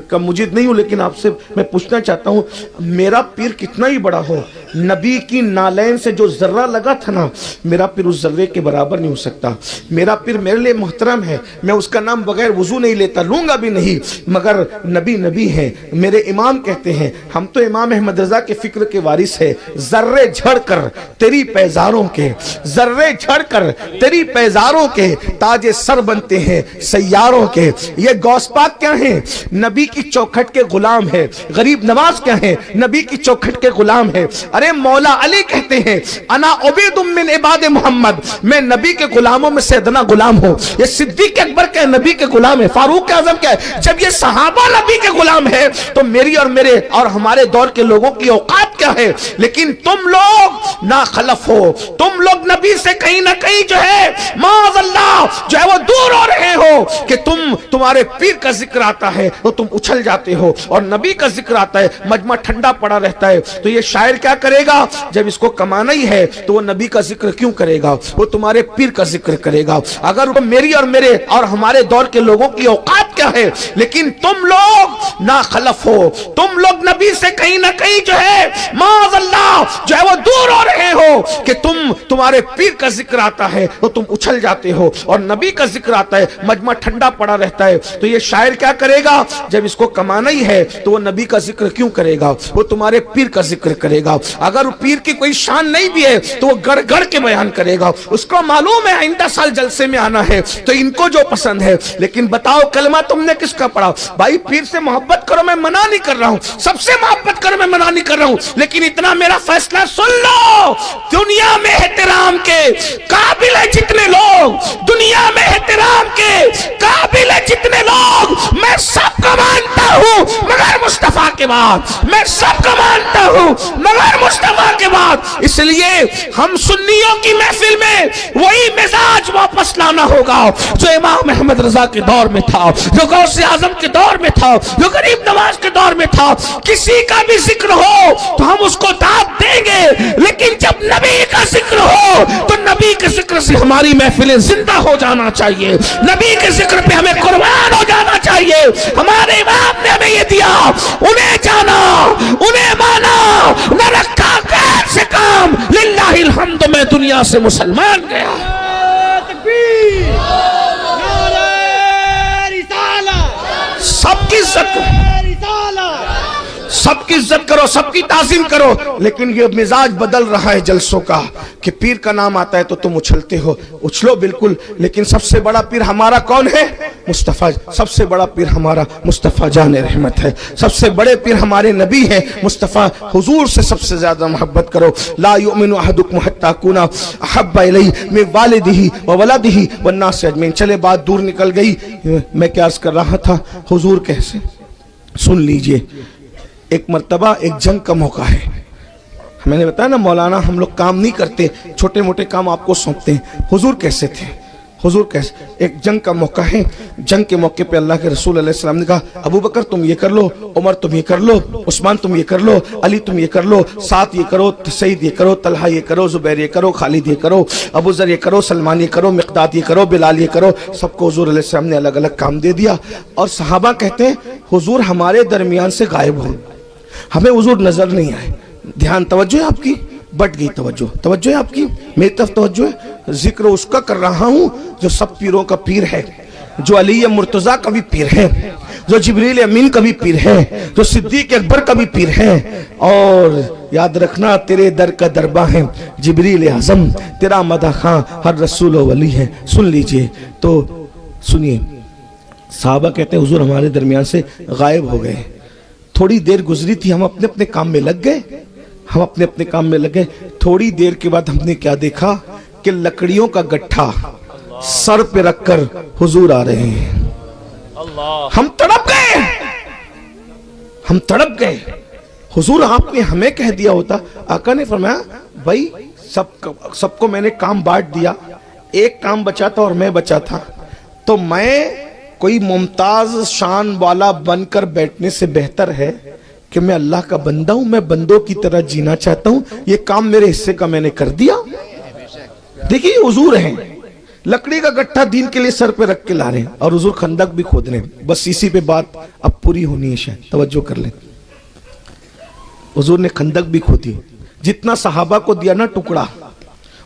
کا مجید نہیں ہوں, لیکن آپ سے میں پوچھنا چاہتا ہوں, میرا پیر کتنا ہی بڑا ہو, نبی کی نالین سے جو ذرہ لگا تھا نا, میرا پیر اس ذرے کے برابر نہیں ہو سکتا. میرا پیر میرے لیے محترم ہے, میں اس کا نام بغیر وضو نہیں لیتا, لوں گا بھی نہیں, مگر نبی ہے, میرے امام کہتے ہیں, ہم تو امام احمد رضا کے فکر کے وارث ہے. ذرے جھڑ کر تیری پیزاروں کے, ذرے جھڑ کر تیری پیزاروں کے تاج سر بنتے ہیں سیاروں کے. یہ غوث پاک کیا ہیں؟ نبی کی چوکھٹ کے غلام ہے. غریب نواز کیا ہیں؟ نبی کی چوکھٹ کے غلام ہے. ارے مولا علی کہتے ہیں انا عبید من عباد محمد, میں نبی کے غلاموں میں سے ادنا غلام ہوں. یہ صدیق اکبر کے نبی کے غلام ہے. فاروق اعظم کیا ہے؟ جب یہ صحابہ نبی کے غلام ہے تو میری اور میرے اور ہمارے دور کے لوگوں کی اوقات کیا ہے؟ لیکن تم لوگ ناخلف ہو, تم لوگ نبی سے کہیں نہ کہیں جو ہے معاذ اللہ جو ہے وہ دور ہو رہے ہو, کہ تمہارے پیر کا ذکر آتا ہے تو تم اچھل جاتے ہو, اور نبی کا ذکر آتا ہے مجمع ٹھنڈا پڑا رہتا ہے. تو یہ شاعر کیا کرے گا؟ جب اس کو کمانا ہی ہے تو وہ نبی کا ذکر کیوں کرے گا؟ وہ تمہارے پیر کا ذکر کرے گا. اگر میری اور میرے اور ہمارے دور کے لوگوں کی اوقات کیا ہے, لیکن تم لوگ ناخلف ہو, تم لوگ نبی سے کہیں نہ کہیں جو ہے معاذ اللہ جو ہے وہ دور ہو رہے ہو, کہ تمہارے پیر کا ذکر آتا ہے تو تم اچھل جاتے ہو, اور نبی کا ذکر آتا ہے مجمع ٹھنڈا پڑا رہتا ہے. تو یہ شاعر کیا کرے گا؟ جب اس کو کمانا ہی ہے تو وہ نبی کا ذکر کیوں کرے گا؟ وہ تمہارے پیر کا ذکر کرے گا. اگر پیر کی کوئی شان نہیں بھی ہے تو وہ گڑ گڑ کے بیان کرے گا. اس کو معلوم ہے آئندہ سال جلسے میں آنا ہے تو ان کو جو پسند ہے. لیکن بتاؤ کلمہ تم نے کس کا پڑھا؟ بھائی پیر سے محبت کرو, میں منع نہیں کر رہا ہوں, سب سے محبت کرو, میں منع نہیں کر رہا ہوں, لیکن اتنا میرا فیصلہ سن لو, دنیا میں احترام کے قابل ہے جتنے لوگ, دنیا میں احترام کے قابل ہے جتنے لوگ, میں سب کو مانتا ہوں مگر مصطفیٰ کے بعد, میں سب کو مانتا ہوں مگر مصطفیٰ کے بعد. اس لیے ہم سنیوں کی محفل میں وہی مزاج واپس لانا ہوگا جو امام احمد رضا کے دور میں تھا, جو غوث اعظم کے دور میں تھا, جو غریب نواز کے دور میں تھا. کسی کا بھی ذکر ہو تو ہم اس کو داد دیں گے, لیکن جب نبی کا ذکر ہو تو نبی کے ذکر سے ہماری محفلیں زندہ ہو جانا چاہیے, نبی کے ذکر پہ ہمیں قربان ہو جانا چاہیے. ہمارے امام نے ہمیں یہ دیا, انہیں جانا, انہیں مانا, نہ رکھا غیر سے کام. للہ الحمد میں دنیا سے مسلمان گیا. سب کی عزت کرو, سب کی عزت کرو, سب کی تعظیم کرو, لیکن یہ مزاج بدل رہا ہے جلسوں کا کہ پیر کا نام آتا ہے تو تم اچھلتے ہو. اچھلو بالکل, لیکن سب سے بڑا پیر ہمارا کون ہے؟ مصطفیٰ. سب سے بڑا پیر ہمارا مصطفیٰ جان رحمت ہے. سب سے بڑے پیر ہمارے نبی ہیں مصطفیٰ. حضور سے سب سے زیادہ محبت کرو. لا یؤمن احدکم حتی اکون احب الیہ من والدہ وولدہ والناس اجمعین. چلے بات دور نکل گئی, میں کیا عرض کر رہا تھا؟ حضور کیسے, سن لیجئے. ایک مرتبہ ایک جنگ کا موقع ہے, میں نے بتایا نا مولانا ہم لوگ کام نہیں کرتے, چھوٹے موٹے کام آپ کو سونپتے ہیں. حضور کیسے تھے؟ حضور کیسے؟ ایک جنگ کا موقع ہے, جنگ کے موقع پہ اللہ کے رسول علیہ السلام نے کہا ابو بکر تم یہ کر لو, عمر تم یہ کر لو, عثمان تم یہ کر لو, علی تم یہ کر لو, سعد یہ کرو, سعید یہ کرو, طلحہ یہ کرو, زبیر یہ کرو, خالد یہ کرو, ابو ذر یہ کرو, سلمان یہ کرو, مقداد یہ کرو, بلال یہ کرو. سب کو حضور علیہ السلام نے الگ الگ کام دے دیا. اور صحابہ کہتے ہیں حضور ہمارے درمیان سے غائب ہو, ہمیں حضور نظر نہیں آئے. دھیان, توجہ ہے آپ کی؟ بٹ گئی توجہ ہے آپ کی؟ میری طرف توجہ ہے. ذکر اس کا کر رہا ہوں جو سب پیروں کا پیر ہے, جو علی مرتضیٰ کا بھی پیر ہے, جو جبریل امین کا بھی پیر ہے, جو صدیق اکبر کا بھی پیر ہے. اور یاد رکھنا تیرے در کا درباں ہے جبریل اعظم, تیرا مدح خاں ہر رسول و ولی ہے. سن لیجئے. تو سنیے, صحابہ کہتے ہیں حضور ہمارے درمیان سے غائب ہو گئے. تھوڑی دیر گزری تھی, ہم اپنے اپنے کام میں لگ گئے, تھوڑی دیر کے بعد ہم نے کیا دیکھا کہ لکڑیوں کا گٹھا سر پہ رکھ کر حضور آ رہے ہیں. ہم تڑپ گئے. حضور آپ نے ہمیں کہہ دیا ہوتا. آقا نے فرمایا بھائی سب کو میں نے کام بانٹ دیا, ایک کام بچا تھا اور میں بچا تھا, تو میں کوئی ممتاز شان والا بن کر بیٹھنے سے بہتر ہے کہ میں اللہ کا بندہ ہوں, میں بندوں کی طرح جینا چاہتا ہوں, یہ کام میرے حصے کا میں نے کر دیا. دیکھیے حضور ہیں, لکڑی کا گٹھا دین کے لیے سر پہ رکھ کے لا رہے ہیں, اور حضور خندق بھی کھود رہے ہیں. بس اسی پہ بات اب پوری ہونی ہے, شاید توجہ کر لیں. حضور نے خندق بھی کھودی, جتنا صحابہ کو دیا نا ٹکڑا,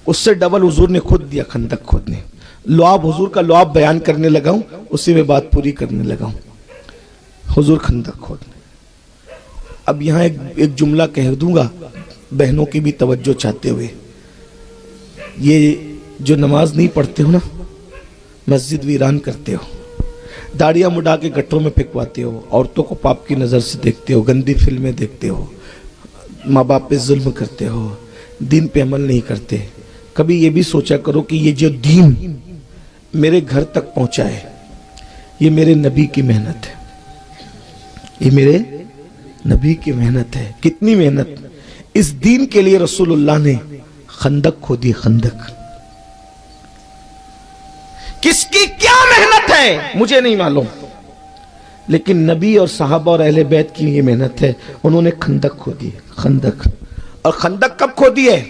اس سے ڈبل حضور نے خود دیا خندق کھودنے. لعاب حضور کا لعاب بیان کرنے لگا ہوں, اسی میں بات پوری کرنے لگا ہوں. حضور خندق کھودنے. اب یہاں ایک جملہ کہہ دوں گا بہنوں کی بھی توجہ چاہتے ہوئے. یہ جو نماز نہیں پڑھتے ہو نا, مسجد ویران کرتے ہو, داڑیاں مڈا کے گٹروں میں پھینکواتے ہو, عورتوں کو پاپ کی نظر سے دیکھتے ہو, گندی فلمیں دیکھتے ہو, ماں باپ پہ ظلم کرتے ہو, دین پہ عمل نہیں کرتے. کبھی یہ بھی سوچا کرو کہ یہ جو دین میرے گھر تک پہنچا ہے, یہ میرے نبی کی محنت ہے, یہ میرے نبی کی محنت ہے. کتنی محنت اس دین کے لیے رسول اللہ نے خندق کھودی. خندق کس کی کیا محنت ہے مجھے نہیں معلوم, لیکن نبی اور صحابہ اور اہل بیت کی یہ محنت ہے. انہوں نے خندق کھودی. خندق. اور خندق کب کھودی ہے؟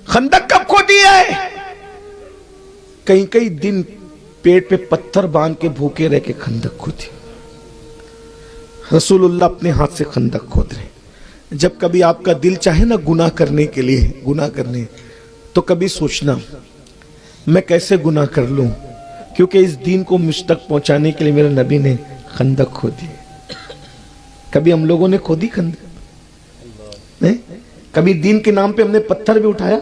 خندق کب کھودی ہے؟ کئی دن پیٹ پہ پتھر باندھ کے بھوکے رہ کے خندق کھودی. رسول اللہ اپنے ہاتھ سے خندق کھود رہے. جب کبھی آپ کا دل چاہے نا گناہ کرنے کے لیے, گناہ کرنے, تو کبھی سوچنا میں کیسے گناہ کر لوں, کیونکہ اس دین کو مجھ تک پہنچانے کے لیے میرے نبی نے خندق کھودی. کبھی ہم لوگوں نے کھودی خندق؟ کبھی دین کے نام پہ ہم نے پتھر بھی اٹھایا؟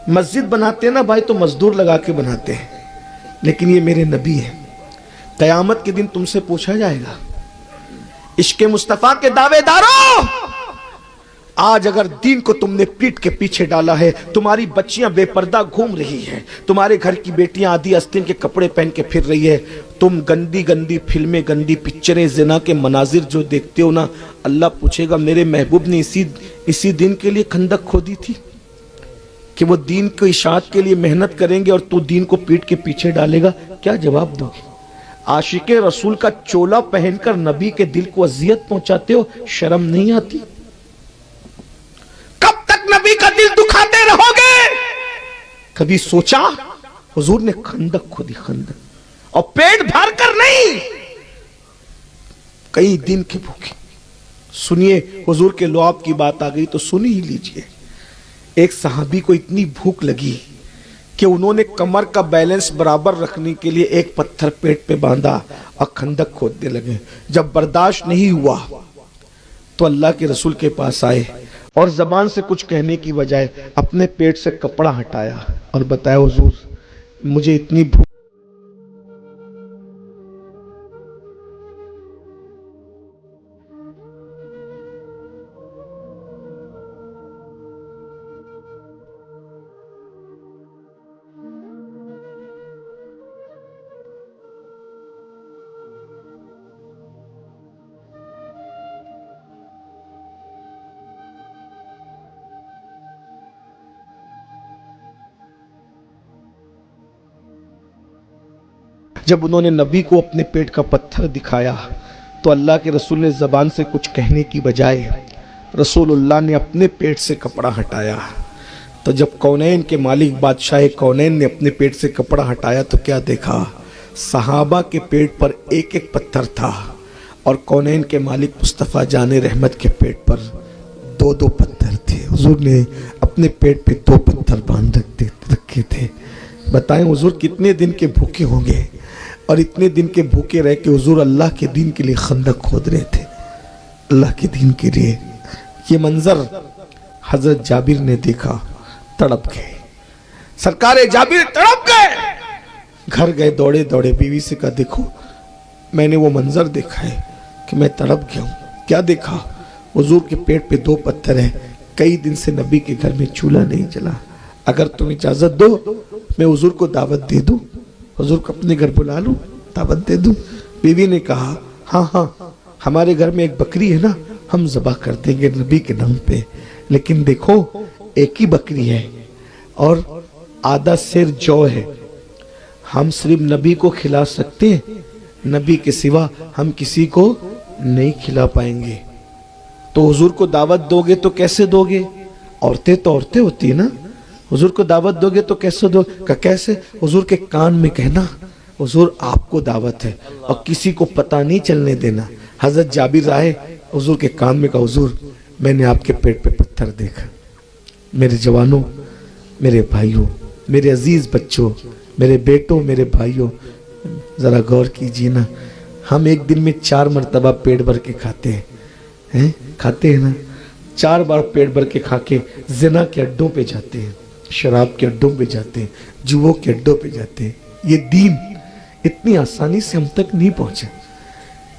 مسجد بناتے ہیں نا بھائی تو مزدور لگا کے بناتے ہیں, لیکن یہ میرے نبی ہیں. قیامت کے دن تم سے پوچھا جائے گا, عشق مصطفیٰ کے دعوے داروں, آج اگر دین کو تم نے پیٹ کے پیچھے ڈالا ہے, تمہاری بچیاں بے پردہ گھوم رہی ہیں, تمہارے گھر کی بیٹیاں آدھی آستین کے کپڑے پہن کے پھر رہی ہے, تم گندی گندی فلمیں, گندی پکچریں, زنا کے مناظر جو دیکھتے ہو نا, اللہ پوچھے گا میرے محبوب نے اسی دین کے لیے خندق کھودی تھی کہ وہ دین کو اشاعت کے لیے محنت کریں گے اور تو دین کو پیٹ کے پیچھے ڈالے گا؟ کیا جواب دو گے؟ عاشق رسول کا چولا پہن کر نبی کے دل کو اذیت پہنچاتے ہو, شرم نہیں آتی؟ کب تک نبی کا دل دکھاتے رہو گے؟ کبھی سوچا؟ حضور نے خندق کھودی. خندق. اور پیٹ بھر کر نہیں, کئی دن کے بھوکے. سنیے, حضور کے لعاب کی بات آ گئی تو سن ہی لیجئے. ایک صحابی کو اتنی بھوک لگی کہ انہوں نے کمر کا بیلنس برابر رکھنے کے لیے ایک پتھر پیٹ پہ باندھا اور خندق کھودنے لگے. جب برداشت نہیں ہوا تو اللہ کے رسول کے پاس آئے اور زبان سے کچھ کہنے کی بجائے اپنے پیٹ سے کپڑا ہٹایا اور بتایا حضور مجھے اتنی بھوک. جب انہوں نے نبی کو اپنے پیٹ کا پتھر دکھایا تو اللہ کے رسول نے زبان سے کچھ کہنے کی بجائے رسول اللہ نے اپنے پیٹ سے کپڑا ہٹایا. تو جب کونین کے مالک بادشاہ کونین نے اپنے پیٹ سے کپڑا ہٹایا تو کیا دیکھا؟ صحابہ کے پیٹ پر ایک ایک پتھر تھا اور کونین کے مالک مصطفیٰ جان رحمت کے پیٹ پر دو دو پتھر تھے. حضور نے اپنے پیٹ پہ دو پتھر باندھ رکھے تھے. بتائیں حضور کتنے دن کے بھوکے ہوں گے, اور اتنے دن کے بھوکے رہ کے حضور اللہ کے دین کے لیے خندق کھود رہے تھے, اللہ کے دین کے لیے. یہ منظر حضرت جابر نے دیکھا, تڑپ گئے. سرکار جابر تڑپ گئے, گھر گئے دوڑے دوڑے, بیوی سے کہا دیکھو میں نے وہ منظر دیکھا ہے کہ میں تڑپ گیا ہوں. کیا دیکھا؟ حضور کے پیٹ پہ دو پتھر ہیں, کئی دن سے نبی کے گھر میں چولہا نہیں جلا, اگر تم اجازت دو میں حضور کو دعوت دے دوں, حضور کو اپنے گھر بلا لوں, دعوت دے دوں. بیوی نے کہا ہاں ہاں ہمارے گھر میں ایک بکری ہے نا, ہم ذبح کر دیں گے نبی کے نام پہ, لیکن دیکھو ایک ہی بکری ہے اور آدھا سیر جو ہے, ہم صرف نبی کو کھلا سکتے ہیں, نبی کے سوا ہم کسی کو نہیں کھلا پائیں گے. تو حضور کو دعوت دو گے تو کیسے دو گے؟ عورتیں تو عورتیں ہوتی ہیں نا, حضور کو دعوت دو گے تو کیسے دو؟ کہ کیسے؟ حضور کے کان میں کہنا حضور آپ کو دعوت ہے, اور کسی کو پتہ نہیں چلنے دینا. حضرت جابر آئے, حضور کے کان میں کہا حضور میں نے آپ کے پیٹ پہ پتھر دیکھا. میرے جوانوں, میرے بھائیوں, میرے عزیز بچوں, میرے بیٹوں, میرے بھائیوں, ذرا غور کیجئے نا, ہم ایک دن میں 4 مرتبہ پیٹ بھر کے کھاتے ہیں, کھاتے ہیں نا, 4 بار پیٹ بھر کے کھا کے زنا کے اڈوں پہ جاتے ہیں, شراب کے اڈوں پہ جاتے ہیں, جوؤں کے اڈوں پہ جاتے ہیں. یہ دین اتنی آسانی سے ہم تک نہیں پہنچا.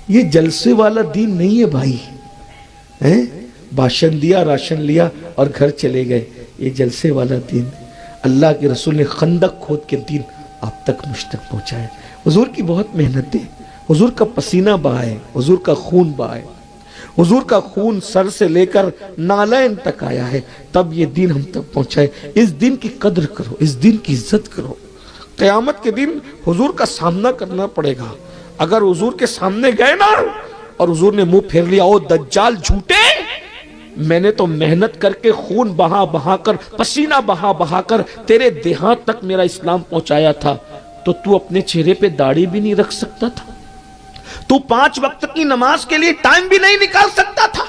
یہ جلسے والا دین نہیں ہے بھائی, باشن دیا, راشن لیا اور گھر چلے گئے. یہ جلسے والا دین, اللہ کے رسول نے خندق کھود کے دین آپ تک مجھ تک پہنچایا. حضور کی بہت محنتیں, حضور کا پسینہ بہائے, حضور کا خون بہائے, حضور کا خون سر سے لے کر نالین تک آیا ہے, تب یہ دین ہم تک پہنچائے. اس دین کی قدر کرو, اس دین کی عزت کرو. قیامت کے دن حضور کا سامنا کرنا پڑے گا. اگر حضور کے سامنے گئے نا اور حضور نے منہ پھیر لیا, او دجال جھوٹے, میں نے تو محنت کر کے خون بہا بہا کر, پسینہ بہا بہا کر تیرے دیہات تک میرا اسلام پہنچایا تھا, تو تو اپنے چہرے پہ داڑھی بھی نہیں رکھ سکتا تھا, تو 5 وقت کی نماز کے لیے ٹائم بھی نہیں نکال سکتا تھا.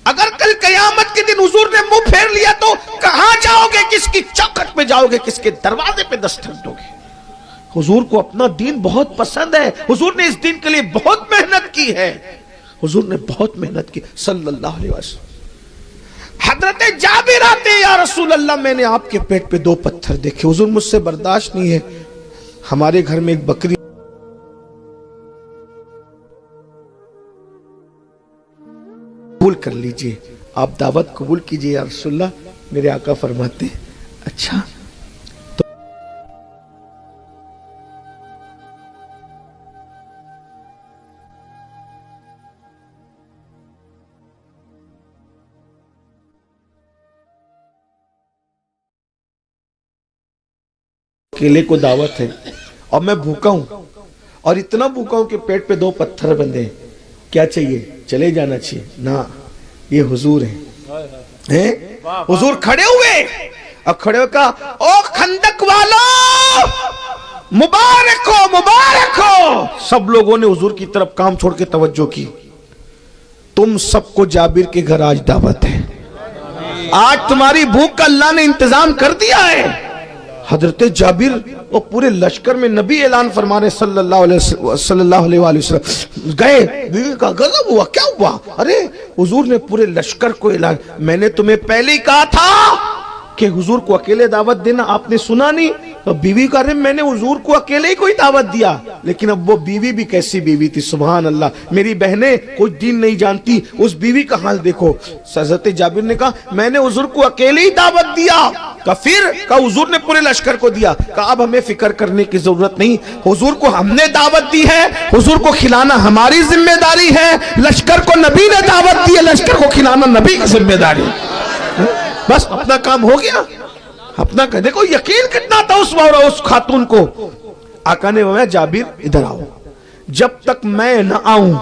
اگر کل قیامت کے دن حضور نے منہ پھیر لیا تو کہاں جاؤ گے؟ کس کی چوکھٹ پہ جاؤ گے؟ کس کے دروازے پہ دستک دو گے؟ حضور کو اپنا دین بہت پسند ہے, حضور نے اس دین کے لیے بہت محنت کی ہے, حضور نے بہت محنت کی صلی اللہ علیہ وسلم. حضرت جابر آتے, یا رسول اللہ میں نے آپ کے پیٹ پہ 2 پتھر دیکھے, حضور مجھ سے برداشت نہیں ہے, ہمارے گھر میں ایک بکری قبول کر لیجئے, آپ دعوت قبول کیجئے یا رسول اللہ. میرے آقا فرماتے اچھا. تو کیلے کو دعوت ہے اور میں بھوکا ہوں, اور اتنا بھوکا ہوں کہ پیٹ پہ 2 پتھر بندے ہیں, کیا چاہیے؟ چلے جانا چاہیے نا. یہ حضور ہیں, حضور کھڑے ہوئے اور کھڑے ہو کہا او خندق والو مبارک ہو, مبارک ہو. سب لوگوں نے حضور کی طرف کام چھوڑ کے توجہ کی. تم سب کو جابر کے گھر آج دعوت ہے, آج تمہاری بھوک کا اللہ نے انتظام کر دیا ہے. حضرت جابر وہ پورے لشکر میں نبی اعلان فرما رہے صلی اللہ علیہ وسلم. گئے, بیوی کا غضب ہوا, کیا ہوا؟ ارے حضور نے پورے لشکر کو اعلان, میں نے تمہیں پہلے ہی کہا تھا کہ حضور کو اکیلے دعوت دینا, آپ نے سنا نہیں. تو بیوی کا رہے میں نے حضور کو اکیلے ہی کوئی دعوت دیا, لیکن اب وہ بیوی بھی کیسی بیوی تھی, سبحان اللہ. میری بہنیں کوئی دین نہیں جانتی, اس بیوی کا حال دیکھو. حضرت جابر نے کہا میں نے حضور کو اکیلے ہی دعوت دیا. پھر کہا حضور نے پورے لشکر کو دیا. کہا اب ہمیں فکر کرنے کی ضرورت نہیں, حضور کو ہم نے دعوت دی ہے, حضور کو کھلانا ہماری ذمہ داری ہے. لشکر کو نبی نے دعوت دی ہے, لشکر کو کھلانا نبی کی ذمہ داری. بس اپنا کام ہو گیا, اپنا کہ دیکھو یقین کتنا تھا اس خاتون کو. آقا نے فرمایا جابر ادھر آؤ, جب تک میں نہ آؤں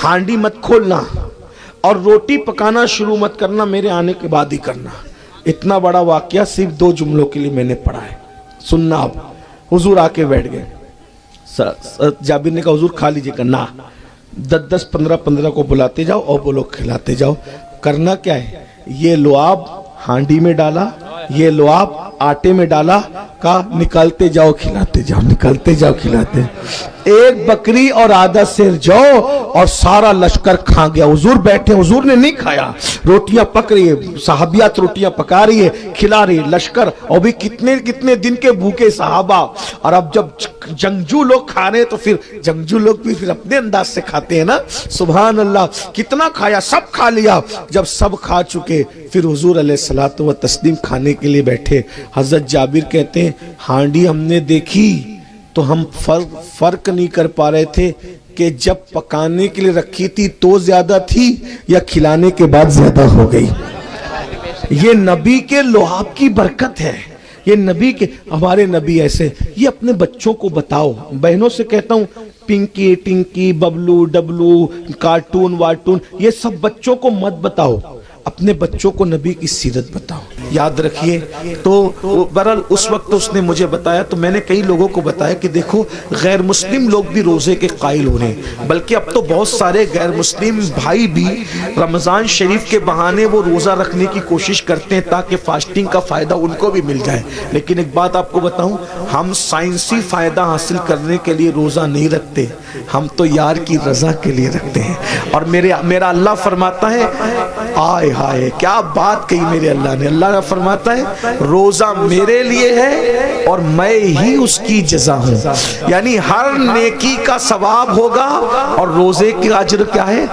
ہانڈی مت کھولنا اور روٹی پکانا شروع مت کرنا, میرے آنے کے بعد ہی کرنا. اتنا بڑا واقعہ صرف 2 جملوں کے لیے میں نے پڑھا ہے, سننا. اب حضور آ کے بیٹھ گئے. جابر نے کہا حضور کھا لیجئے. کہ نہ, 10 15 کو بلاتے جاؤ اور وہ لوگ کھلاتے جاؤ. کرنا کیا ہے, یہ لعاب ہانڈی میں ڈالا, یہ لعاب آٹے میں ڈالا, کہا نکالتے جاؤ کھلاتے جاؤ، نکالتے جاؤ کھلاتے. ایک بکری اور آدھا سیر جو اور سارا لشکر کھا گیا. حضور بیٹھے، حضور نے نہیں کھایا، روٹیاں پک رہی ہے، صحابیات روٹیاں پکا رہی ہے، کھلا رہی ہے لشکر، اور بھی کتنے کتنے دن کے بھوکے صحابہ. اور اب جب جنگجو لوگ کھا رہے تو پھر جنگجو لوگ بھی پھر اپنے انداز سے کھاتے ہیں نا. سبحان اللہ. کتنا کھایا؟ سب کھا لیا. جب سب کھا چکے پھر حضور علیہ الصلوۃ والتسلیم کھانے کے لیے بیٹھے. حضرت جابر کہتے ہیں ہانڈی ہم نے دیکھی تو ہم فرق نہیں کر پا رہے تھے کہ جب پکانے کے لیے رکھی تھی تو زیادہ تھی یا کھلانے کے بعد زیادہ ہو گئی. یہ نبی کے لحاف کی برکت ہے. یہ نبی کے، ہمارے نبی ایسے. یہ اپنے بچوں کو بتاؤ. بہنوں سے کہتا ہوں پنکی ٹنکی ببلو ڈبلو کارٹون وارٹون یہ سب بچوں کو مت بتاؤ، اپنے بچوں کو نبی کی سیرت بتاؤ. یاد رکھیے. تو برحال اس وقت اس نے مجھے بتایا تو میں نے کئی لوگوں کو بتایا کہ دیکھو غیر مسلم لوگ بھی روزے کے قائل ہو رہے ہیں، بلکہ اب تو بہت سارے غیر مسلم بھائی بھی رمضان شریف کے بہانے وہ روزہ رکھنے کی کوشش کرتے ہیں تاکہ فاسٹنگ کا فائدہ ان کو بھی مل جائے. لیکن ایک بات آپ کو بتاؤں، ہم سائنسی فائدہ حاصل کرنے کے لیے روزہ نہیں رکھتے، ہم تو یار کی رضا کے لیے رکھتے ہیں. اور میرا اللہ فرماتا ہے، آئے ہائے کیا بات کہی میرے اللہ نے. اللہ فرماتا ہے روزہ میرے لیے ہے اور میں ہی اس کی جزا ہوں. یعنی ہر نیکی کا ثواب ہوگا اور روزے کی اجر کیا ہے؟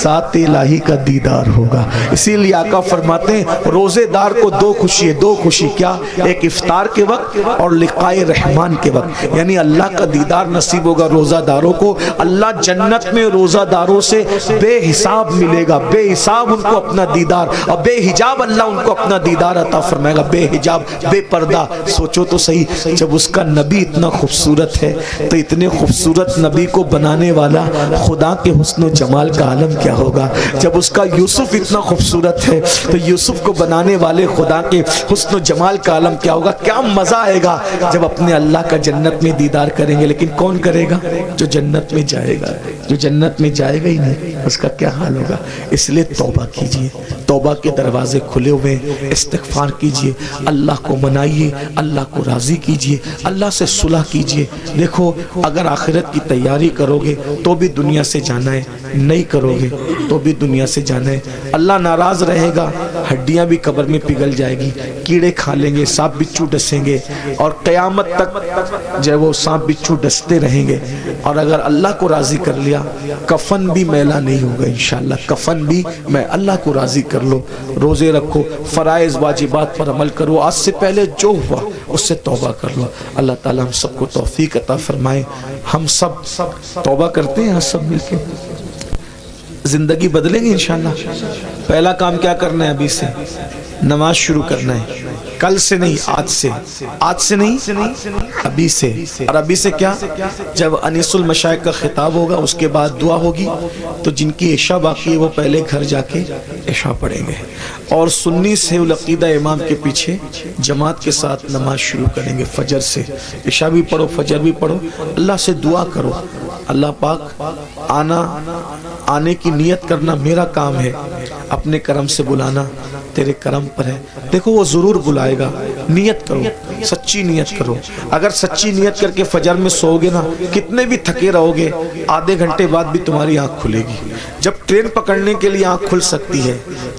ذات الہی کا دیدار ہوگا. اسی لیے آقا فرماتے ہیں روزے دار کو دو خوشی ہے. دو خوشی کیا؟ ایک افطار کے وقت اور لقائے رحمان کے وقت. یعنی اللہ کا دیدار نصیب ہوگا روزہ داروں کو. اللہ جنت میں روزہ داروں سے بے حساب ملے گا، بے حساب ان کو اپنا دیدار، اور بے حجاب اللہ ان کو اپنا دیدار عطا فرمائے گا. بے حجاب، بے پردہ. سوچو تو صحیح، جب اس کا نبی اتنا خوبصورت ہے تو اتنے خوبصورت نبی کو بنانے والا خدا کے حسن و جمال کا عالم کیا ہوگا. جب اس کا یوسف اتنا خوبصورت ہے تو یوسف کو بنانے والے خدا کے حسن و جمال کا عالم کیا ہوگا. کیا مزہ آئے گا جب اپنے اللہ کا جنت میں دیدار کریں گے. لیکن کون کرے گا؟ جو جنت میں جائے گا. جو جنت میں جائے گا ہی نہیں اس کا کیا حال ہوگا. اس لیے توبہ کیجئے، توبہ کے دروازے کھلے ہوئے، استغفار کیجئے، اللہ کو منائیے، اللہ کو راضی کیجئے، اللہ سے صلح کیجئے. دیکھو اگر آخرت کی تیاری کرو گے تو بھی دنیا سے جانا ہے، نہیں کرو گے تو بھی دنیا سے جانا ہے. اللہ ناراض رہے گا، ہڈیاں بھی قبر میں پگھل جائے گی، کیڑے کھا لیں گے، سانپ بچھو ڈسیں گے، اور قیامت تک جو وہ سانپ بچھو ڈستے رہیں گے. اور اگر اللہ کو راضی کر لیا کفن بھی میلا نہیں ہوگا انشاءاللہ. کفن بھی میں اللہ کو راضی کر لو. روزے رکھو، فرائض واجبات پر عمل کرو، آج سے پہلے جو ہوا اس سے توبہ کر لو. اللہ تعالیٰ ہم سب کو توفیق عطا فرمائے. ہم سب توبہ کرتے ہیں سب مل کے، زندگی بدلیں گے انشاءاللہ. پہلا کام کیا کرنا ہے؟ ابھی سے نماز شروع کرنا ہے. کل سے نہیں، آج سے. آج سے نہیں، ابھی سے. اور ابھی سے کیا؟ جب انیس المشائخ کا خطاب ہوگا اس کے بعد دعا ہوگی تو جن کی عشاء باقی ہے وہ پہلے گھر جا کے عشاء پڑھیں گے، اور سنی سے العقیدہ امام کے پیچھے جماعت کے ساتھ نماز شروع کریں گے. فجر سے عشاء بھی پڑھو، فجر بھی پڑھو. اللہ سے دعا کرو، اللہ پاک آنے کی نیت کرنا میرا کام ہے، اپنے کرم سے بلانا تیرے کرم پر ہے. دیکھو وہ ضرور بلائے گا. نیت کرو، سچی نیت کرو. اگر سچی نیت کر کے فجر میں سو گے نا، کتنے بھی تھکے رہو گے، آدھے گھنٹے بعد بھی تمہاری آنکھ کھلے گی. جب ٹرین پکڑنے کے لیے آنکھ کھل سکتی ہے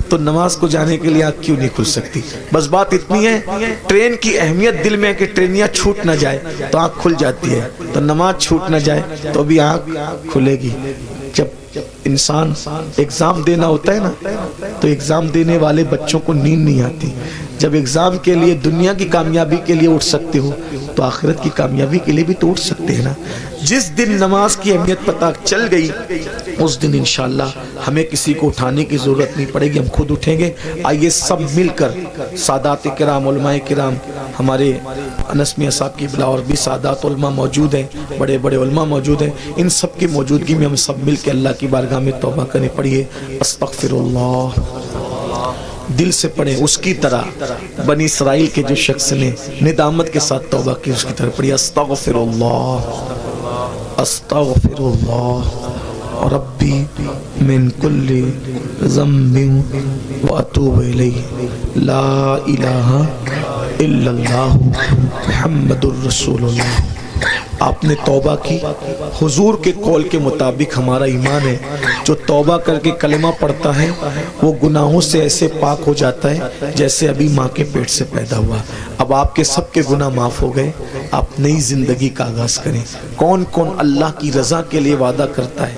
تو نماز کو جانے کے لیے آنکھ کیوں نہیں کھل سکتی؟ بس بات اتنی ہے، ٹرین کی اہمیت دل میں ہے کہ ٹرینیاں چھوٹ نہ جائے تو آنکھ کھل جاتی ہے، تو نماز چھوٹ نہ جائے تو بھی آنکھ کھلے گی. جب انسان ایگزام دینا ہوتا ہے نا تو ایگزام دینے والے بچوں کو نیند نہیں آتی. جب ایگزام کے لیے دنیا کی کامیابی کے لیے اٹھ سکتے ہو تو آخرت کی کامیابی کے لیے بھی تو اٹھ سکتے ہیں نا. جس دن نماز کی اہمیت پتہ چل گئی اس دن انشاءاللہ ہمیں کسی کو اٹھانے کی ضرورت نہیں پڑے گی، ہم خود اٹھیں گے. آئیے سب مل کر سادات کرام، علماء کرام، ہمارے انس میاں صاحب کی بلا اور بھی سادات علماء موجود ہیں، بڑے بڑے علماء موجود ہیں، ان سب کی موجودگی میں ہم سب مل کے اللہ کی بارگاہ میں توبہ کریں. پڑھیے استغفر اللہ، دل سے پڑھیں اس کی طرح بنی اسرائیل کے جو شخص نے ندامت کے ساتھ توبہ کی اس کی طرح پڑھیے استغفر اللہ استغفر اللہ ربی من کل ذنب واتوب الیہ لا الہ الا اللہ محمد الرسول اللہ۔ آپ نے توبہ کی، حضور کے قول کے مطابق ہمارا ایمان ہے جو توبہ کر کے کلمہ پڑھتا ہے وہ گناہوں سے ایسے پاک ہو جاتا ہے جیسے ابھی ماں کے پیٹ سے پیدا ہوا۔ اب آپ کے سب کے گناہ معاف ہو گئے، آپ نئی زندگی کا آغاز کریں۔ کون کون اللہ کی رضا کے لیے وعدہ کرتا ہے